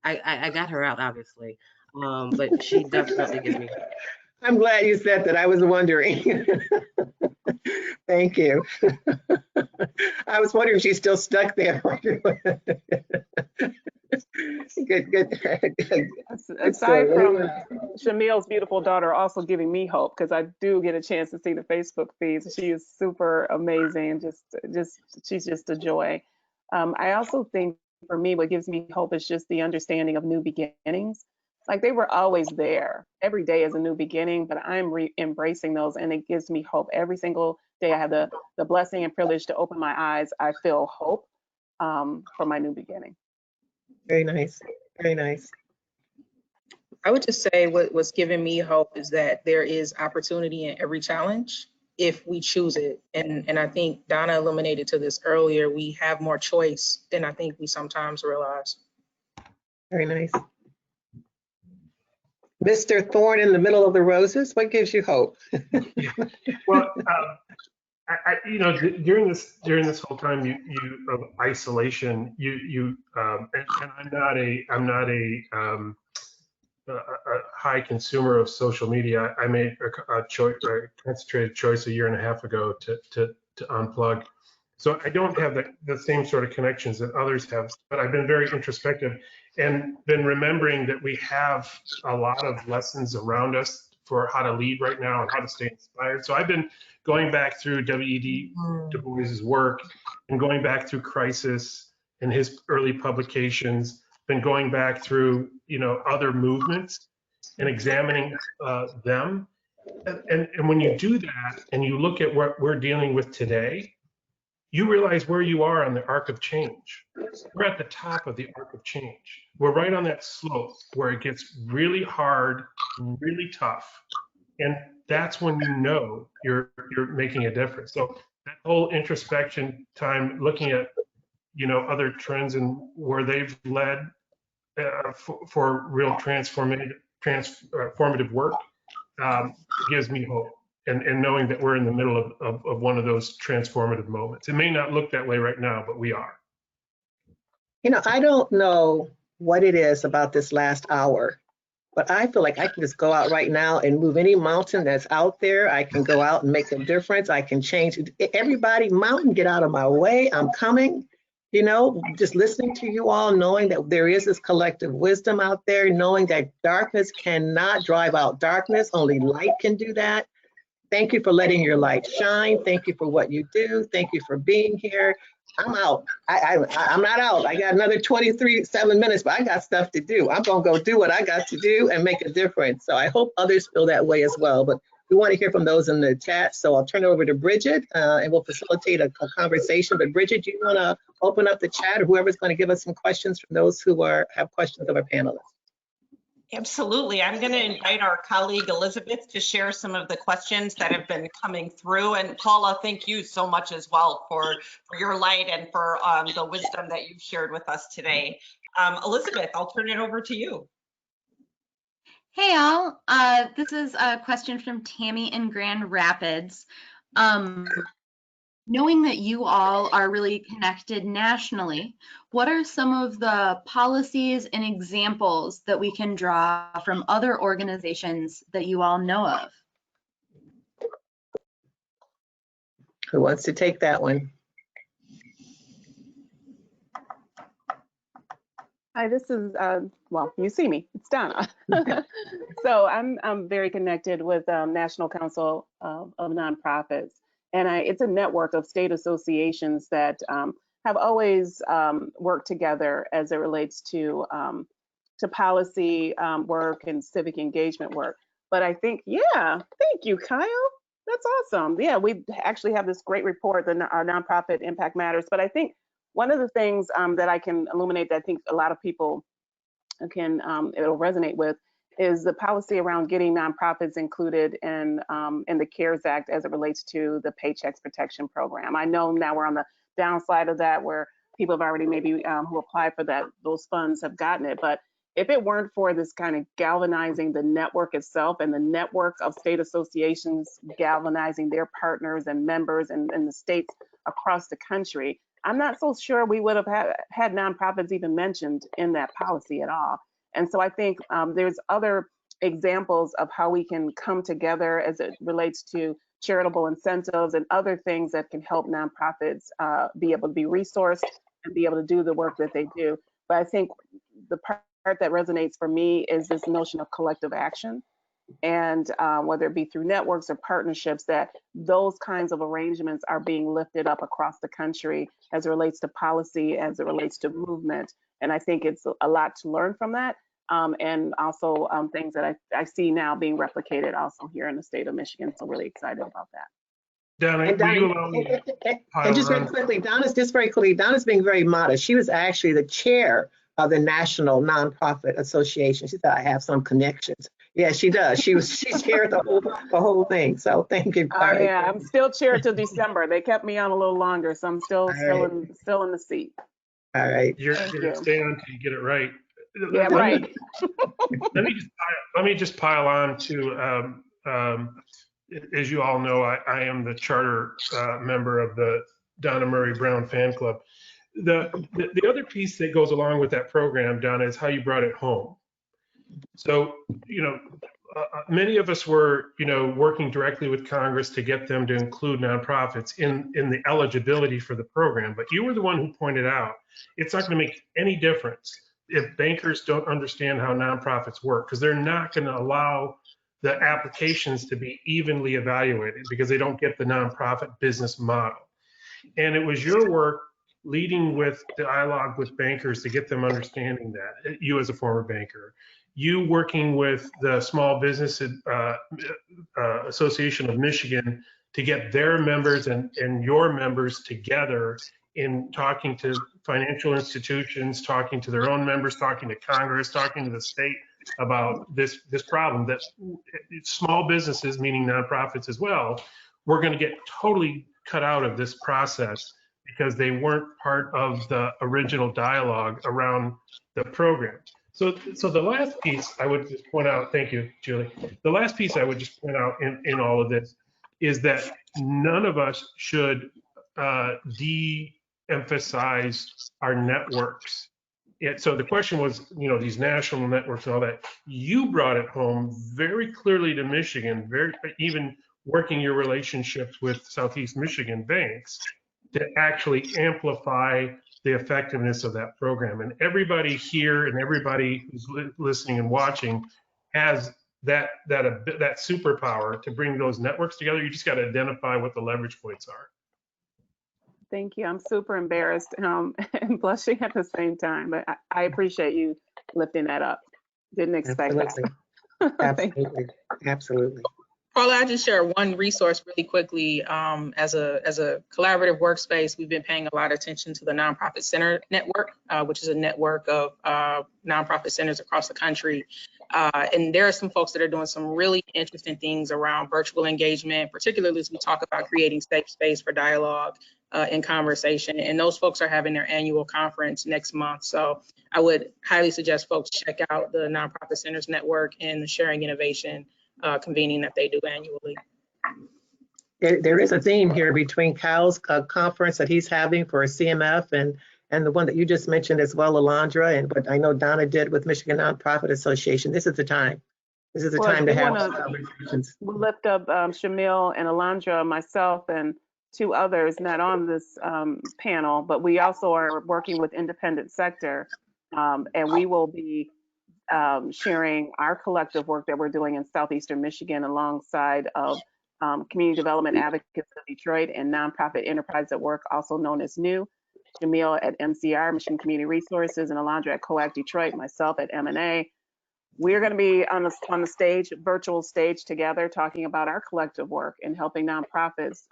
I got her out, obviously. But she definitely gives me hope. I'm glad you said that. I was wondering. Thank you. I was wondering if she's still stuck there. Good. Aside from Shamil's beautiful daughter also giving me hope, because I do get a chance to see the Facebook feeds. She is super amazing. She's just a joy. I also think for me, what gives me hope is just the understanding of new beginnings. Like, they were always there. Every day is a new beginning, but I'm embracing those, and it gives me hope. Every single day I have the blessing and privilege to open my eyes. I feel hope for my new beginning. Very nice. Very nice. I would just say what's giving me hope is that there is opportunity in every challenge if we choose it. And I think Donna illuminated to this earlier, we have more choice than I think we sometimes realize. Very nice. Mr. Thorne in the middle of the roses, what gives you hope? Well, you know, during this whole time of isolation, and I'm not a high consumer of social media. I made a concentrated choice a year and a half ago to unplug. So I don't have the same sort of connections that others have, but I've been very introspective and been remembering that we have a lot of lessons around us for how to lead right now and how to stay inspired. So I've been going back through W.E.B. Du Bois's work and going back through Crisis and his early publications, been going back through, you know, other movements and examining them. And when you do that and you look at what we're dealing with today, you realize where you are on the arc of change. We're at the top of the arc of change. We're right on that slope where it gets really hard, really tough. And that's when you know you're making a difference. So that whole introspection time, looking at, you know, other trends and where they've led for real transformative work gives me hope. And knowing that we're in the middle of one of those transformative moments. It may not look that way right now, but we are. You know, I don't know what it is about this last hour, but I feel like I can just go out right now and move any mountain that's out there. I can go out and make a difference. I can change. Everybody, mountain, get out of my way. I'm coming. You know, just listening to you all, knowing that there is this collective wisdom out there, knowing that darkness cannot drive out darkness. Only light can do that. Thank you for letting your light shine. Thank you for what you do. Thank you for being here. I'm out. I'm not out. I got another 7 minutes, but I got stuff to do. I'm going to go do what I got to do and make a difference. So I hope others feel that way as well. But we want to hear from those in the chat. So I'll turn it over to Bridget and we'll facilitate a conversation. But Bridget, do you want to open up the chat, or whoever's going to give us some questions from those who have questions of our panelists? Absolutely. I'm going to invite our colleague Elizabeth to share some of the questions that have been coming through. And Paula, thank you so much as well for your light and for the wisdom that you've shared with us today. Elizabeth, I'll turn it over to you. Hey all, this is a question from Tammy in Grand Rapids. Knowing that you all are really connected nationally, what are some of the policies and examples that we can draw from other organizations that you all know of? Who wants to take that one? Hi, this is, well, you see me, it's Donna. So I'm very connected with National Council of Nonprofits. And it's a network of state associations that have always worked together as it relates to policy work and civic engagement work. But I think, yeah, thank you, Kyle. That's awesome. Yeah, we actually have this great report, our Nonprofit Impact Matters. But I think one of the things that I can illuminate that I think a lot of people can, it'll resonate with, is the policy around getting nonprofits included in the CARES Act as it relates to the Paycheck Protection Program. I know now we're on the downside of that, where people have already maybe who applied for that, those funds have gotten it. But if it weren't for this kind of galvanizing the network itself and the network of state associations galvanizing their partners and members and the states across the country, I'm not so sure we would have had nonprofits even mentioned in that policy at all. And so I think there's other examples of how we can come together as it relates to charitable incentives and other things that can help nonprofits be able to be resourced and be able to do the work that they do. But I think the part that resonates for me is this notion of collective action. And whether it be through networks or partnerships, that those kinds of arrangements are being lifted up across the country as it relates to policy, as it relates to movement. And I think it's a lot to learn from that. And also things that I see now being replicated also here in the state of Michigan. So really excited about that. Donna, will you allow me to and just very quickly, Donna's being very modest. She was actually the chair of the National Nonprofit Association. She said I have some connections. Yeah, she does. She shared the whole thing. So thank you. Oh yeah, I'm still chair till December. They kept me on a little longer, so I'm still in the seat. All right. You're Thank going to you. stay on until you get it right. Yeah, Let me- right. let me just pile on to, as you all know, I am the charter member of the Donna Murray Brown Fan Club. The other piece that goes along with that program, Donna, is how you brought it home. So, many of us were, working directly with Congress to get them to include nonprofits in the eligibility for the program. But you were the one who pointed out it's not going to make any difference if bankers don't understand how nonprofits work, because they're not going to allow the applications to be evenly evaluated because they don't get the nonprofit business model. And it was your work leading with dialogue with bankers to get them understanding that, you as a former banker, you working with the Small Business Association of Michigan to get their members and your members together in talking to financial institutions, talking to their own members, talking to Congress, talking to the state about this problem that small businesses, meaning nonprofits as well, we're going to get totally cut out of this process because they weren't part of the original dialogue around the program. So the last piece I would just point out, thank you, Julie. The last piece I would just point out in all of this is that none of us should de-emphasize our networks. So the question was, these national networks and all that. You brought it home very clearly to Michigan, even working your relationships with Southeast Michigan banks to actually amplify the effectiveness of that program. And everybody here and everybody who's listening and watching has that superpower to bring those networks together. You just got to identify what the leverage points are. Thank you. I'm super embarrassed and blushing at the same time, but I appreciate you lifting that up. Didn't expect that. Absolutely. Paula, I'll just share one resource really quickly. As a collaborative workspace, we've been paying a lot of attention to the Nonprofit Center Network, which is a network of nonprofit centers across the country. And there are some folks that are doing some really interesting things around virtual engagement, particularly as we talk about creating safe space for dialogue and conversation. And those folks are having their annual conference next month. So I would highly suggest folks check out the Nonprofit Centers Network and the Sharing Innovation convening that they do annually. There is a theme here between Cal's conference that he's having for CMF and the one that you just mentioned as well, Alondra, and what I know Donna did with Michigan Nonprofit Association. This is the time. This is the time to have conversations. We'll lift up Shamil and Alondra, myself, and two others not on this panel, but we also are working with independent sector, and we will be sharing our collective work that we're doing in Southeastern Michigan alongside of Community Development Advocates of Detroit and Nonprofit Enterprise at Work, also known as NEW. Jamil at MCR, Michigan Community Resources, and Alondra at COAC Detroit, myself at M&A. We're going to be on the stage, virtual stage together, talking about our collective work and helping nonprofits,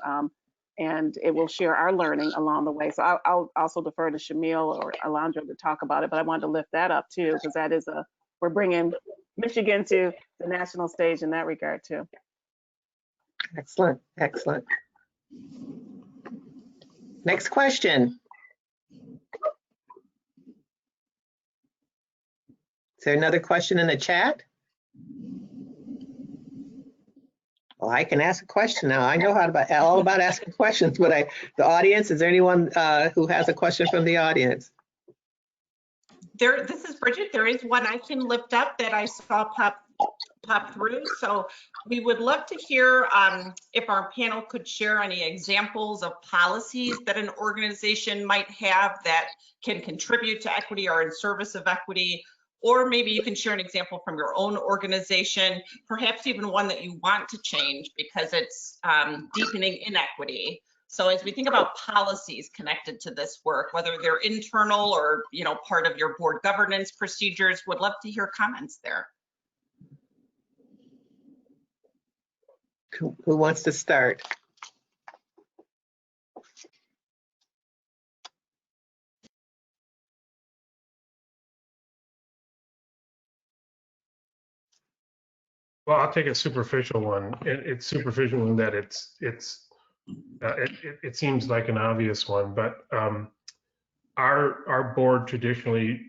and it will share our learning along the way. So I'll also defer to Shamil or Alondra to talk about it, but I wanted to lift that up too, because that is we're bringing Michigan to the national stage in that regard too. Excellent, excellent. Next question. Is there another question in the chat? Well, I can ask a question now. I know all about asking questions, but the audience, is there anyone who has a question from the audience? This is Bridget. There is one I can lift up that I saw pop through. So we would love to hear if our panel could share any examples of policies that an organization might have that can contribute to equity or in service of equity. Or maybe you can share an example from your own organization, perhaps even one that you want to change because it's deepening inequity. So as we think about policies connected to this work, whether they're internal or part of your board governance procedures, would love to hear comments there. Who wants to start? Well, I'll take a superficial one. It's superficial in that it seems like an obvious one, but our board traditionally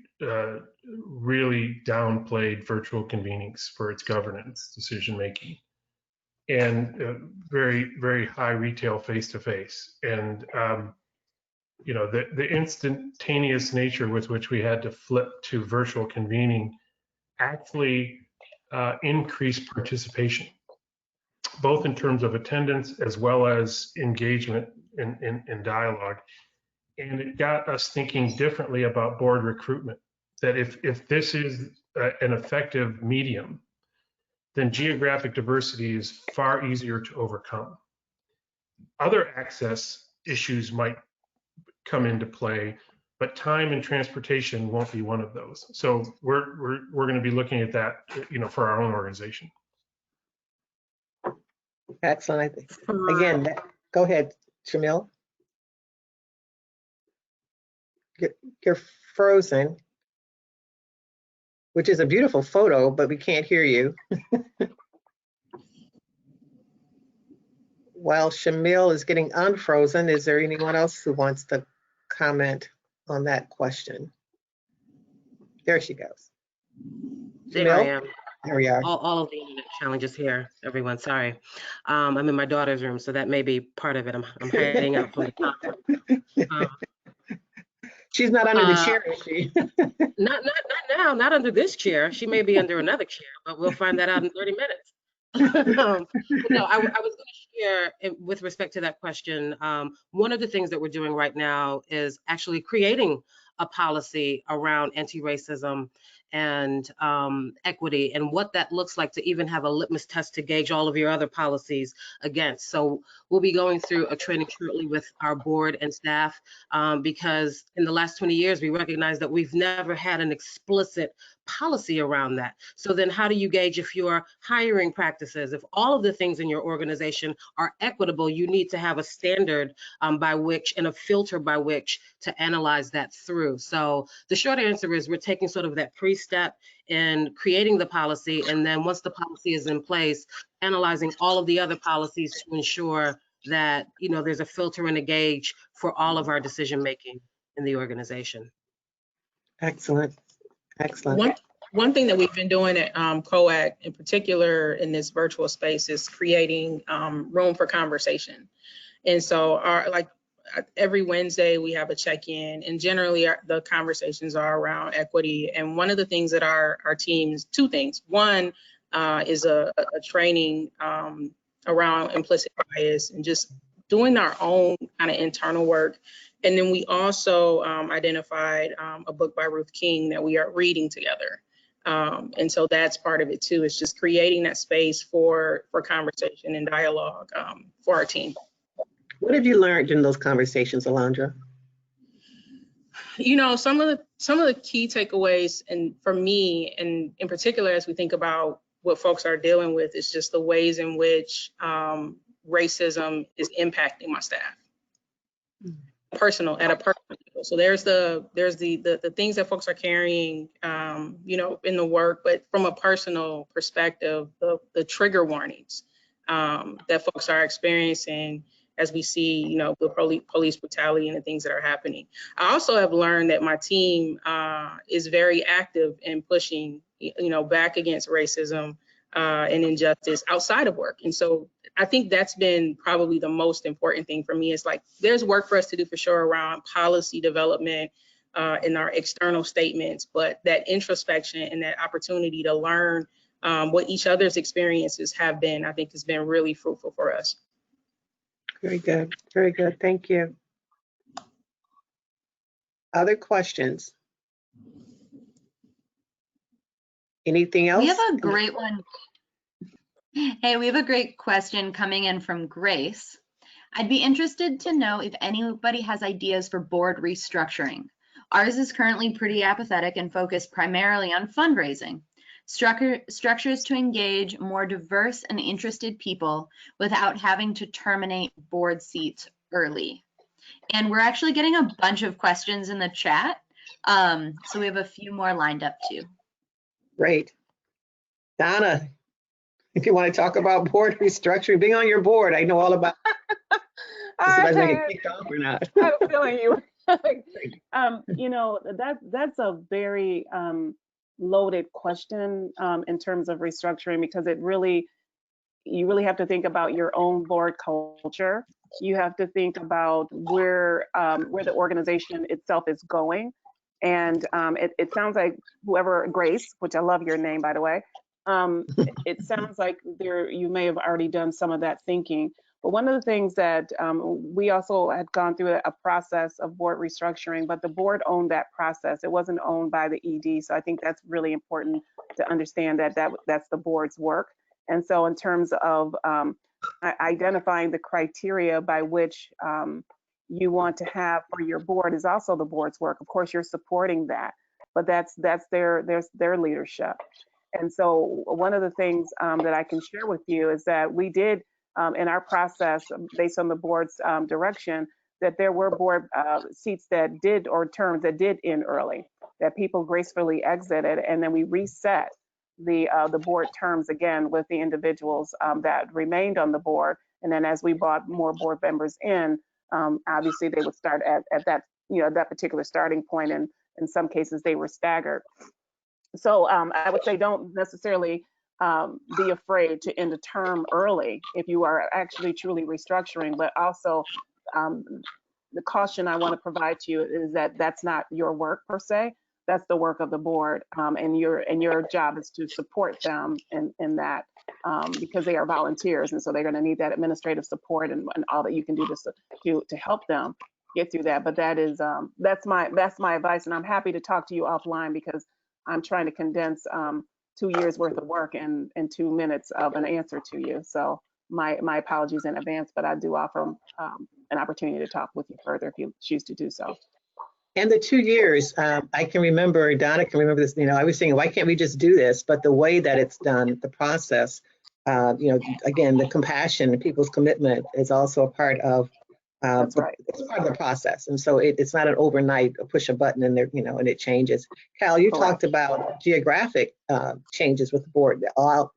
really downplayed virtual convenings for its governance decision making, and very high retail face to face, and you know, the instantaneous nature with which we had to flip to virtual convening actually increased participation, both in terms of attendance as well as engagement in dialogue. And it got us thinking differently about board recruitment, that if this is an effective medium, then geographic diversity is far easier to overcome. Other access issues might come into play, but time and transportation won't be one of those. So we're going to be looking at that, you know, for our own organization. Excellent. I think. Again, go ahead, Shamil. You're frozen, which is a beautiful photo, but we can't hear you. While Shamil is getting unfrozen, is there anyone else who wants to comment on that question? There she goes. There I am. There we are. All of the internet challenges here, everyone. Sorry. I'm in my daughter's room, so that may be part of it. I'm hiding out from the top. She's not under the chair, is she? Not now, not under this chair. She may be under another chair, but we'll find that out in 30 minutes. No, I was going to share with respect to that question. One of the things that we're doing right now is actually creating a policy around anti-racism and equity, and what that looks like to even have a litmus test to gauge all of your other policies against. So we'll be going through a training shortly with our board and staff, because in the last 20 years, we recognize that we've never had an explicit policy around that. So then how do you gauge if your hiring practices, if all of the things in your organization are equitable, you need to have a standard by which, and a filter by which to analyze that through. So the short answer is we're taking sort of that pre-step in creating the policy, and then once the policy is in place, analyzing all of the other policies to ensure that, you know, there's a filter and a gauge for all of our decision making in the organization. Excellent. Excellent. One thing that we've been doing at COAC, in particular in this virtual space, is creating room for conversation. And so every Wednesday we have a check-in, and generally the conversations are around equity. And one of the things that our teams, two things. One is a training around implicit bias and just doing our own kind of internal work. And then we also identified a book by Ruth King that we are reading together. And so that's part of it too. It's just creating that space for conversation and dialogue for our team. What have you learned in those conversations, Alondra? You know, some of the key takeaways, and for me, and in particular, as we think about what folks are dealing with, is just the ways in which racism is impacting my staff. At a personal level. So there's the things that folks are carrying, you know, in the work, but from a personal perspective, the trigger warnings that folks are experiencing as we see, you know, the police brutality and the things that are happening. I also have learned that my team is very active in pushing, you know, back against racism and injustice outside of work. And so I think that's been probably the most important thing for me. Is like, there's work for us to do for sure around policy development in our external statements, but that introspection and that opportunity to learn what each other's experiences have been, I think has been really fruitful for us. Very good. Very good. Thank you. Other questions? Anything else? We have a great one. Hey, we have a great question coming in from Grace. I'd be interested to know if anybody has ideas for board restructuring. Ours is currently pretty apathetic and focused primarily on fundraising. Structures to engage more diverse and interested people without having to terminate board seats early. And we're actually getting a bunch of questions in the chat. So we have a few more lined up too. Great. Donna, if you want to talk about board restructuring, being on your board, I know all about. Somebody's gonna get kicked off or not. I have a feeling you. You know, that's a very loaded question in terms of restructuring, because you really have to think about your own board culture. You have to think about where the organization itself is going. And it sounds like whoever, Grace, which I love your name, by the way, it sounds like you may have already done some of that thinking. But one of the things that we also had gone through a process of board restructuring, but the board owned that process. It wasn't owned by the ED. So I think that's really important to understand that's the board's work. And so in terms of identifying the criteria by which you want to have for your board is also the board's work. Of course, you're supporting that, but that's their leadership. And so one of the things that I can share with you is that we did in our process, based on the board's direction, that there were board seats that did, or terms that did end early, that people gracefully exited, and then we reset the board terms again with the individuals that remained on the board. And then as we brought more board members in, obviously they would start at that, that particular starting point, and in some cases they were staggered. So I would say don't necessarily be afraid to end a term early if you are actually truly restructuring, but also the caution I want to provide to you is that that's not your work per se. That's the work of the board, and your job is to support them in that, because they are volunteers, and so they're going to need that administrative support and all that you can do to help them get through that. But that's my advice, and I'm happy to talk to you offline, because I'm trying to condense 2 years worth of work in 2 minutes of an answer to you. So my apologies in advance, but I do offer an opportunity to talk with you further if you choose to do so. And the 2 years, I can remember, Donna can remember this, I was saying, why can't we just do this? But the way that it's done, the process, again, the compassion and people's commitment is also a part of, That's right. It's part of the process. And so it's not an overnight push a button and there, and it changes. Cal, you talked about geographic changes with the board.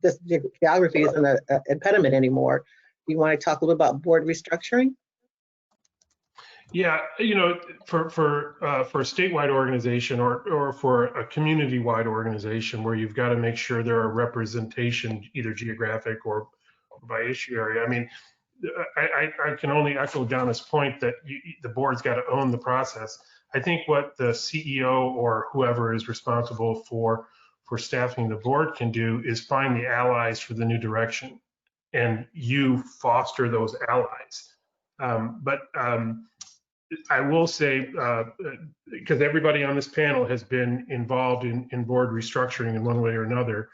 This geography isn't an impediment anymore. You want to talk a little about board restructuring? Yeah, for a statewide organization or for a community-wide organization where you've got to make sure there are representation, either geographic or by issue area. I mean, I can only echo Donna's point that the board's got to own the process. I think what the CEO or whoever is responsible for staffing the board can do is find the allies for the new direction, and you foster those allies. I will say, because everybody on this panel has been involved in board restructuring in one way or another,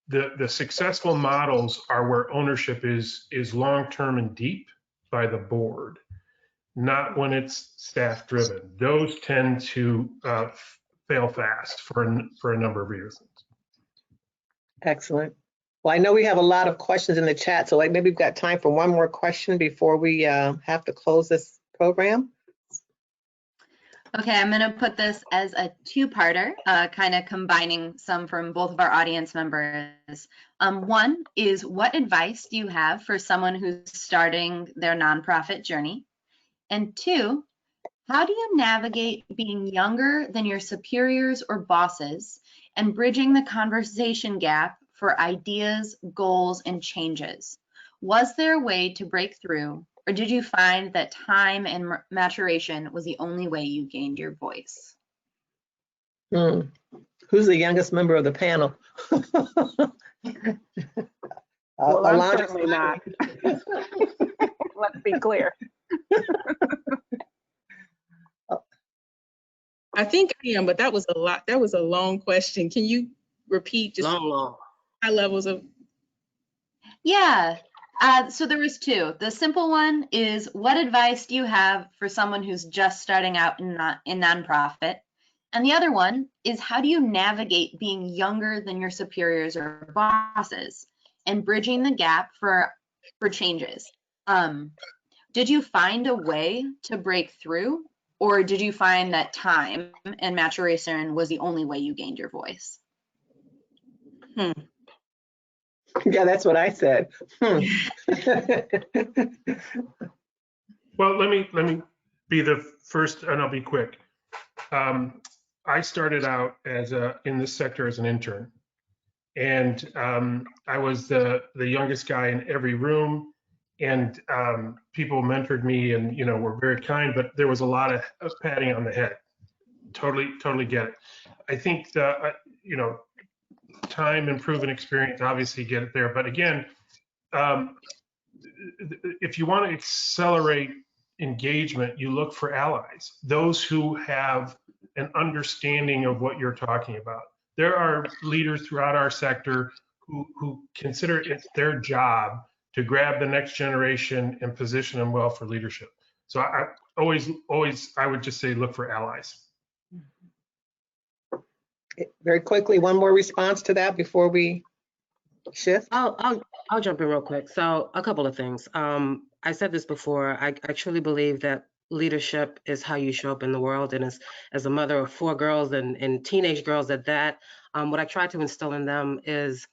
the successful models are where ownership is long-term and deep by the board, not when it's staff-driven. Those tend to fail fast for a number of reasons. Excellent. Well, I know we have a lot of questions in the chat, so maybe we've got time for one more question before we have to close this program. Okay, I'm going to put this as a two-parter, kind of combining some from both of our audience members. One is, what advice do you have for someone who's starting their nonprofit journey? And two, how do you navigate being younger than your superiors or bosses and bridging the conversation gap for ideas, goals, and changes? Was there a way to break through, or did you find that time and maturation was the only way you gained your voice? Who's the youngest member of the panel? Well, I'm certainly not. Let's be clear. I think I am, but that was a lot. That was a long question. Can you repeat just Long. high levels of? Yeah. So there was two. The simple one is, what advice do you have for someone who's just starting out in nonprofit? And the other one is, how do you navigate being younger than your superiors or bosses and bridging the gap for changes? Did you find a way to break through, or did you find that time and maturation was the only way you gained your voice? Yeah, that's what I said. Well, let me be the first, and I'll be quick. I started out in this sector as an intern, and I was the youngest guy in every room, and people mentored me, and were very kind, but there was a lot of patting on the head. Totally get it. I think time and proven experience obviously get it there, but again, if you want to accelerate engagement, you look for allies, those who have an understanding of what you're talking about. There are leaders throughout our sector who consider it their job to grab the next generation and position them well for leadership. So I always, I would just say, look for allies. Very quickly, one more response to that before we shift. I'll jump in real quick. So a couple of things. I said this before. I truly believe that leadership is how you show up in the world. And as a mother of 4 girls and teenage girls at that, what I try to instill in them is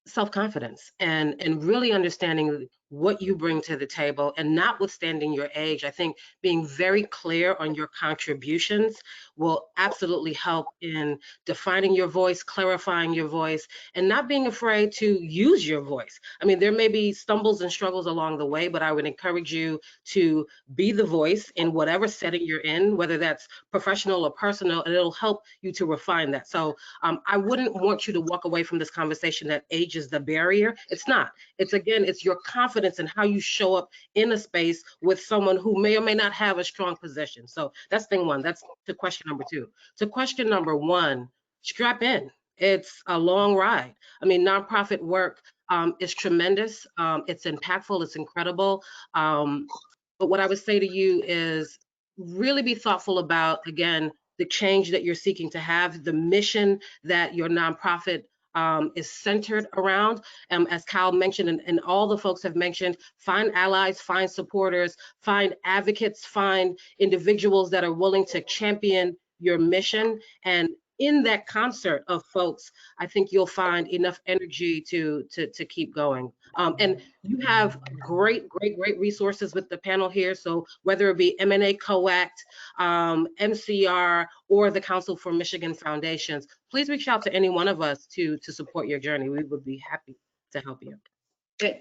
self-confidence and really understanding what you bring to the table, and notwithstanding your age. I think being very clear on your contributions will absolutely help in defining your voice, clarifying your voice, and not being afraid to use your voice. I mean, there may be stumbles and struggles along the way, but I would encourage you to be the voice in whatever setting you're in, whether that's professional or personal, and it'll help you to refine that. So I wouldn't want you to walk away from this conversation that age is the barrier. It's not. It's your confidence in how you show up in a space with someone who may or may not have a strong position. So that's thing one. That's to question number 2. To question number 1, strap in. It's a long ride. I mean, nonprofit work is tremendous. It's impactful. It's incredible. But what I would say to you is really be thoughtful about, again, the change that you're seeking to have, the mission that your nonprofit is centered around. As Kyle mentioned, and all the folks have mentioned, find allies, find supporters, find advocates, find individuals that are willing to champion your mission. And in that concert of folks, I think you'll find enough energy to keep going. And you have great resources with the panel here. So whether it be M&A COACT, MCR, or the Council for Michigan Foundations, please reach out to any one of us to support your journey. We would be happy to help you.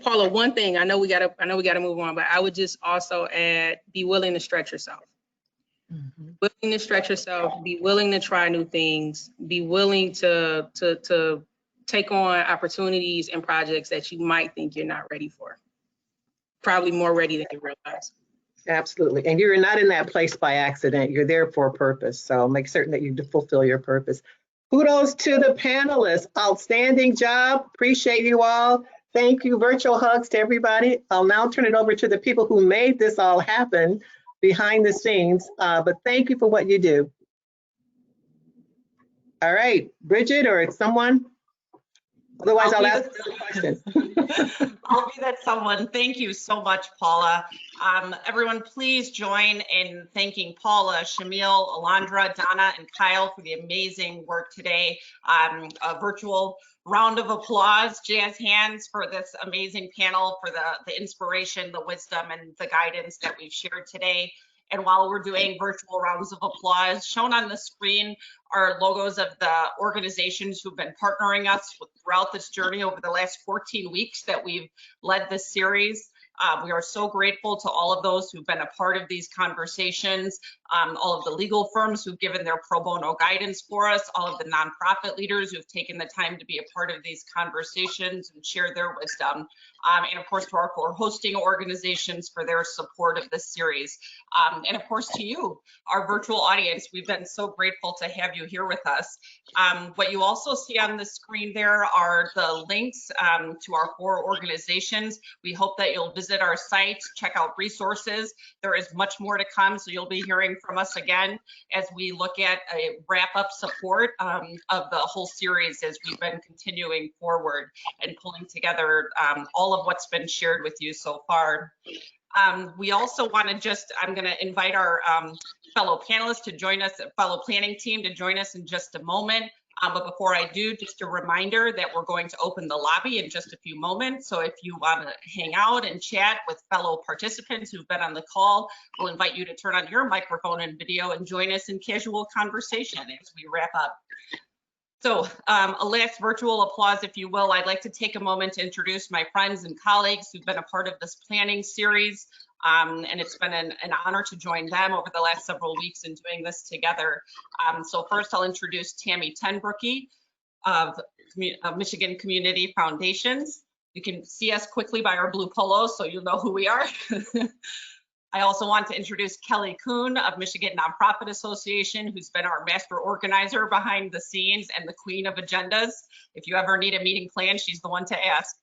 Paula, one thing, I know we gotta move on, but I would just also add, be willing to stretch yourself. Willing to stretch yourself, be willing to try new things, be willing to take on opportunities and projects that you might think you're not ready for. Probably more ready than you realize. Absolutely. And you're not in that place by accident. You're there for a purpose. So make certain that you fulfill your purpose. Kudos to the panelists. Outstanding job. Appreciate you all. Thank you. Virtual hugs to everybody. I'll now turn it over to the people who made this all happen behind the scenes. But thank you for what you do. All right, Bridget or someone? Otherwise, I'll ask the question. I'll be that someone. Thank you so much, Paula. Everyone, please join in thanking Paula, Shamil, Alondra, Donna, and Kyle for the amazing work today. A virtual round of applause, jazz hands for this amazing panel, for the inspiration, the wisdom, and the guidance that we've shared today. And while we're doing virtual rounds of applause, shown on the screen are logos of the organizations who've been partnering us throughout this journey over the last 14 weeks that we've led this series. We are so grateful to all of those who've been a part of these conversations, all of the legal firms who've given their pro bono guidance for us, all of the nonprofit leaders who've taken the time to be a part of these conversations and share their wisdom, and of course to our core hosting organizations for their support of this series. And of course to you, our virtual audience, we've been so grateful to have you here with us. What you also see on the screen there are the links to our 4 organizations. We hope that you'll visit our site, check out resources. There is much more to come, so you'll be hearing from us again as we look at a wrap-up support of the whole series as we've been continuing forward and pulling together all of what's been shared with you so far. We also want to I'm going to invite our fellow panelists to join us, fellow planning team to join us in just a moment. But before I do, just a reminder that we're going to open the lobby in just a few moments. So if you want to hang out and chat with fellow participants who've been on the call, we'll invite you to turn on your microphone and video and join us in casual conversation as we wrap up. So a last virtual applause, if you will. I'd like to take a moment to introduce my friends and colleagues who've been a part of this planning series. And it's been an honor to join them over the last several weeks in doing this together. So first I'll introduce Tammy Tenbrooke of Michigan Community Foundations. You can see us quickly by our blue polos, so you'll know who we are. I also want to introduce Kelly Kuhn of Michigan Nonprofit Association, who's been our master organizer behind the scenes and the queen of agendas. If you ever need a meeting plan, she's the one to ask.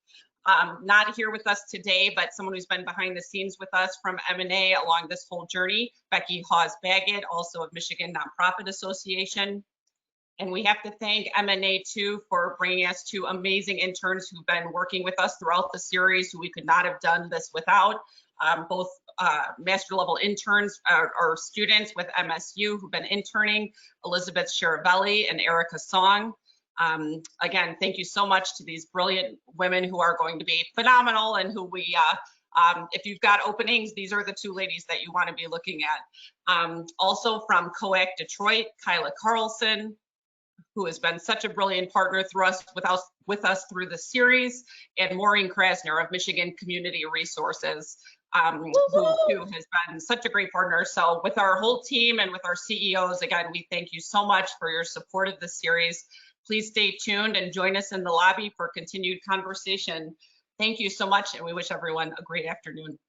Not here with us today, but someone who's been behind the scenes with us from M&A along this whole journey, Becky Hawes Baggett, also of Michigan Nonprofit Association. And we have to thank M&A too for bringing us two amazing interns who've been working with us throughout the series, who we could not have done this without. Both master level interns or students with MSU who've been interning, Elizabeth Charavelli and Erica Song. Again, thank you so much to these brilliant women who are going to be phenomenal and who we, if you've got openings, these are the two ladies that you want to be looking at. Also from COAC Detroit, Kyla Carlson, who has been such a brilliant partner with us through the series, and Maureen Krasner of Michigan Community Resources, who too has been such a great partner. So with our whole team and with our CEOs, again, we thank you so much for your support of the series. Please stay tuned and join us in the lobby for continued conversation. Thank you so much, and we wish everyone a great afternoon.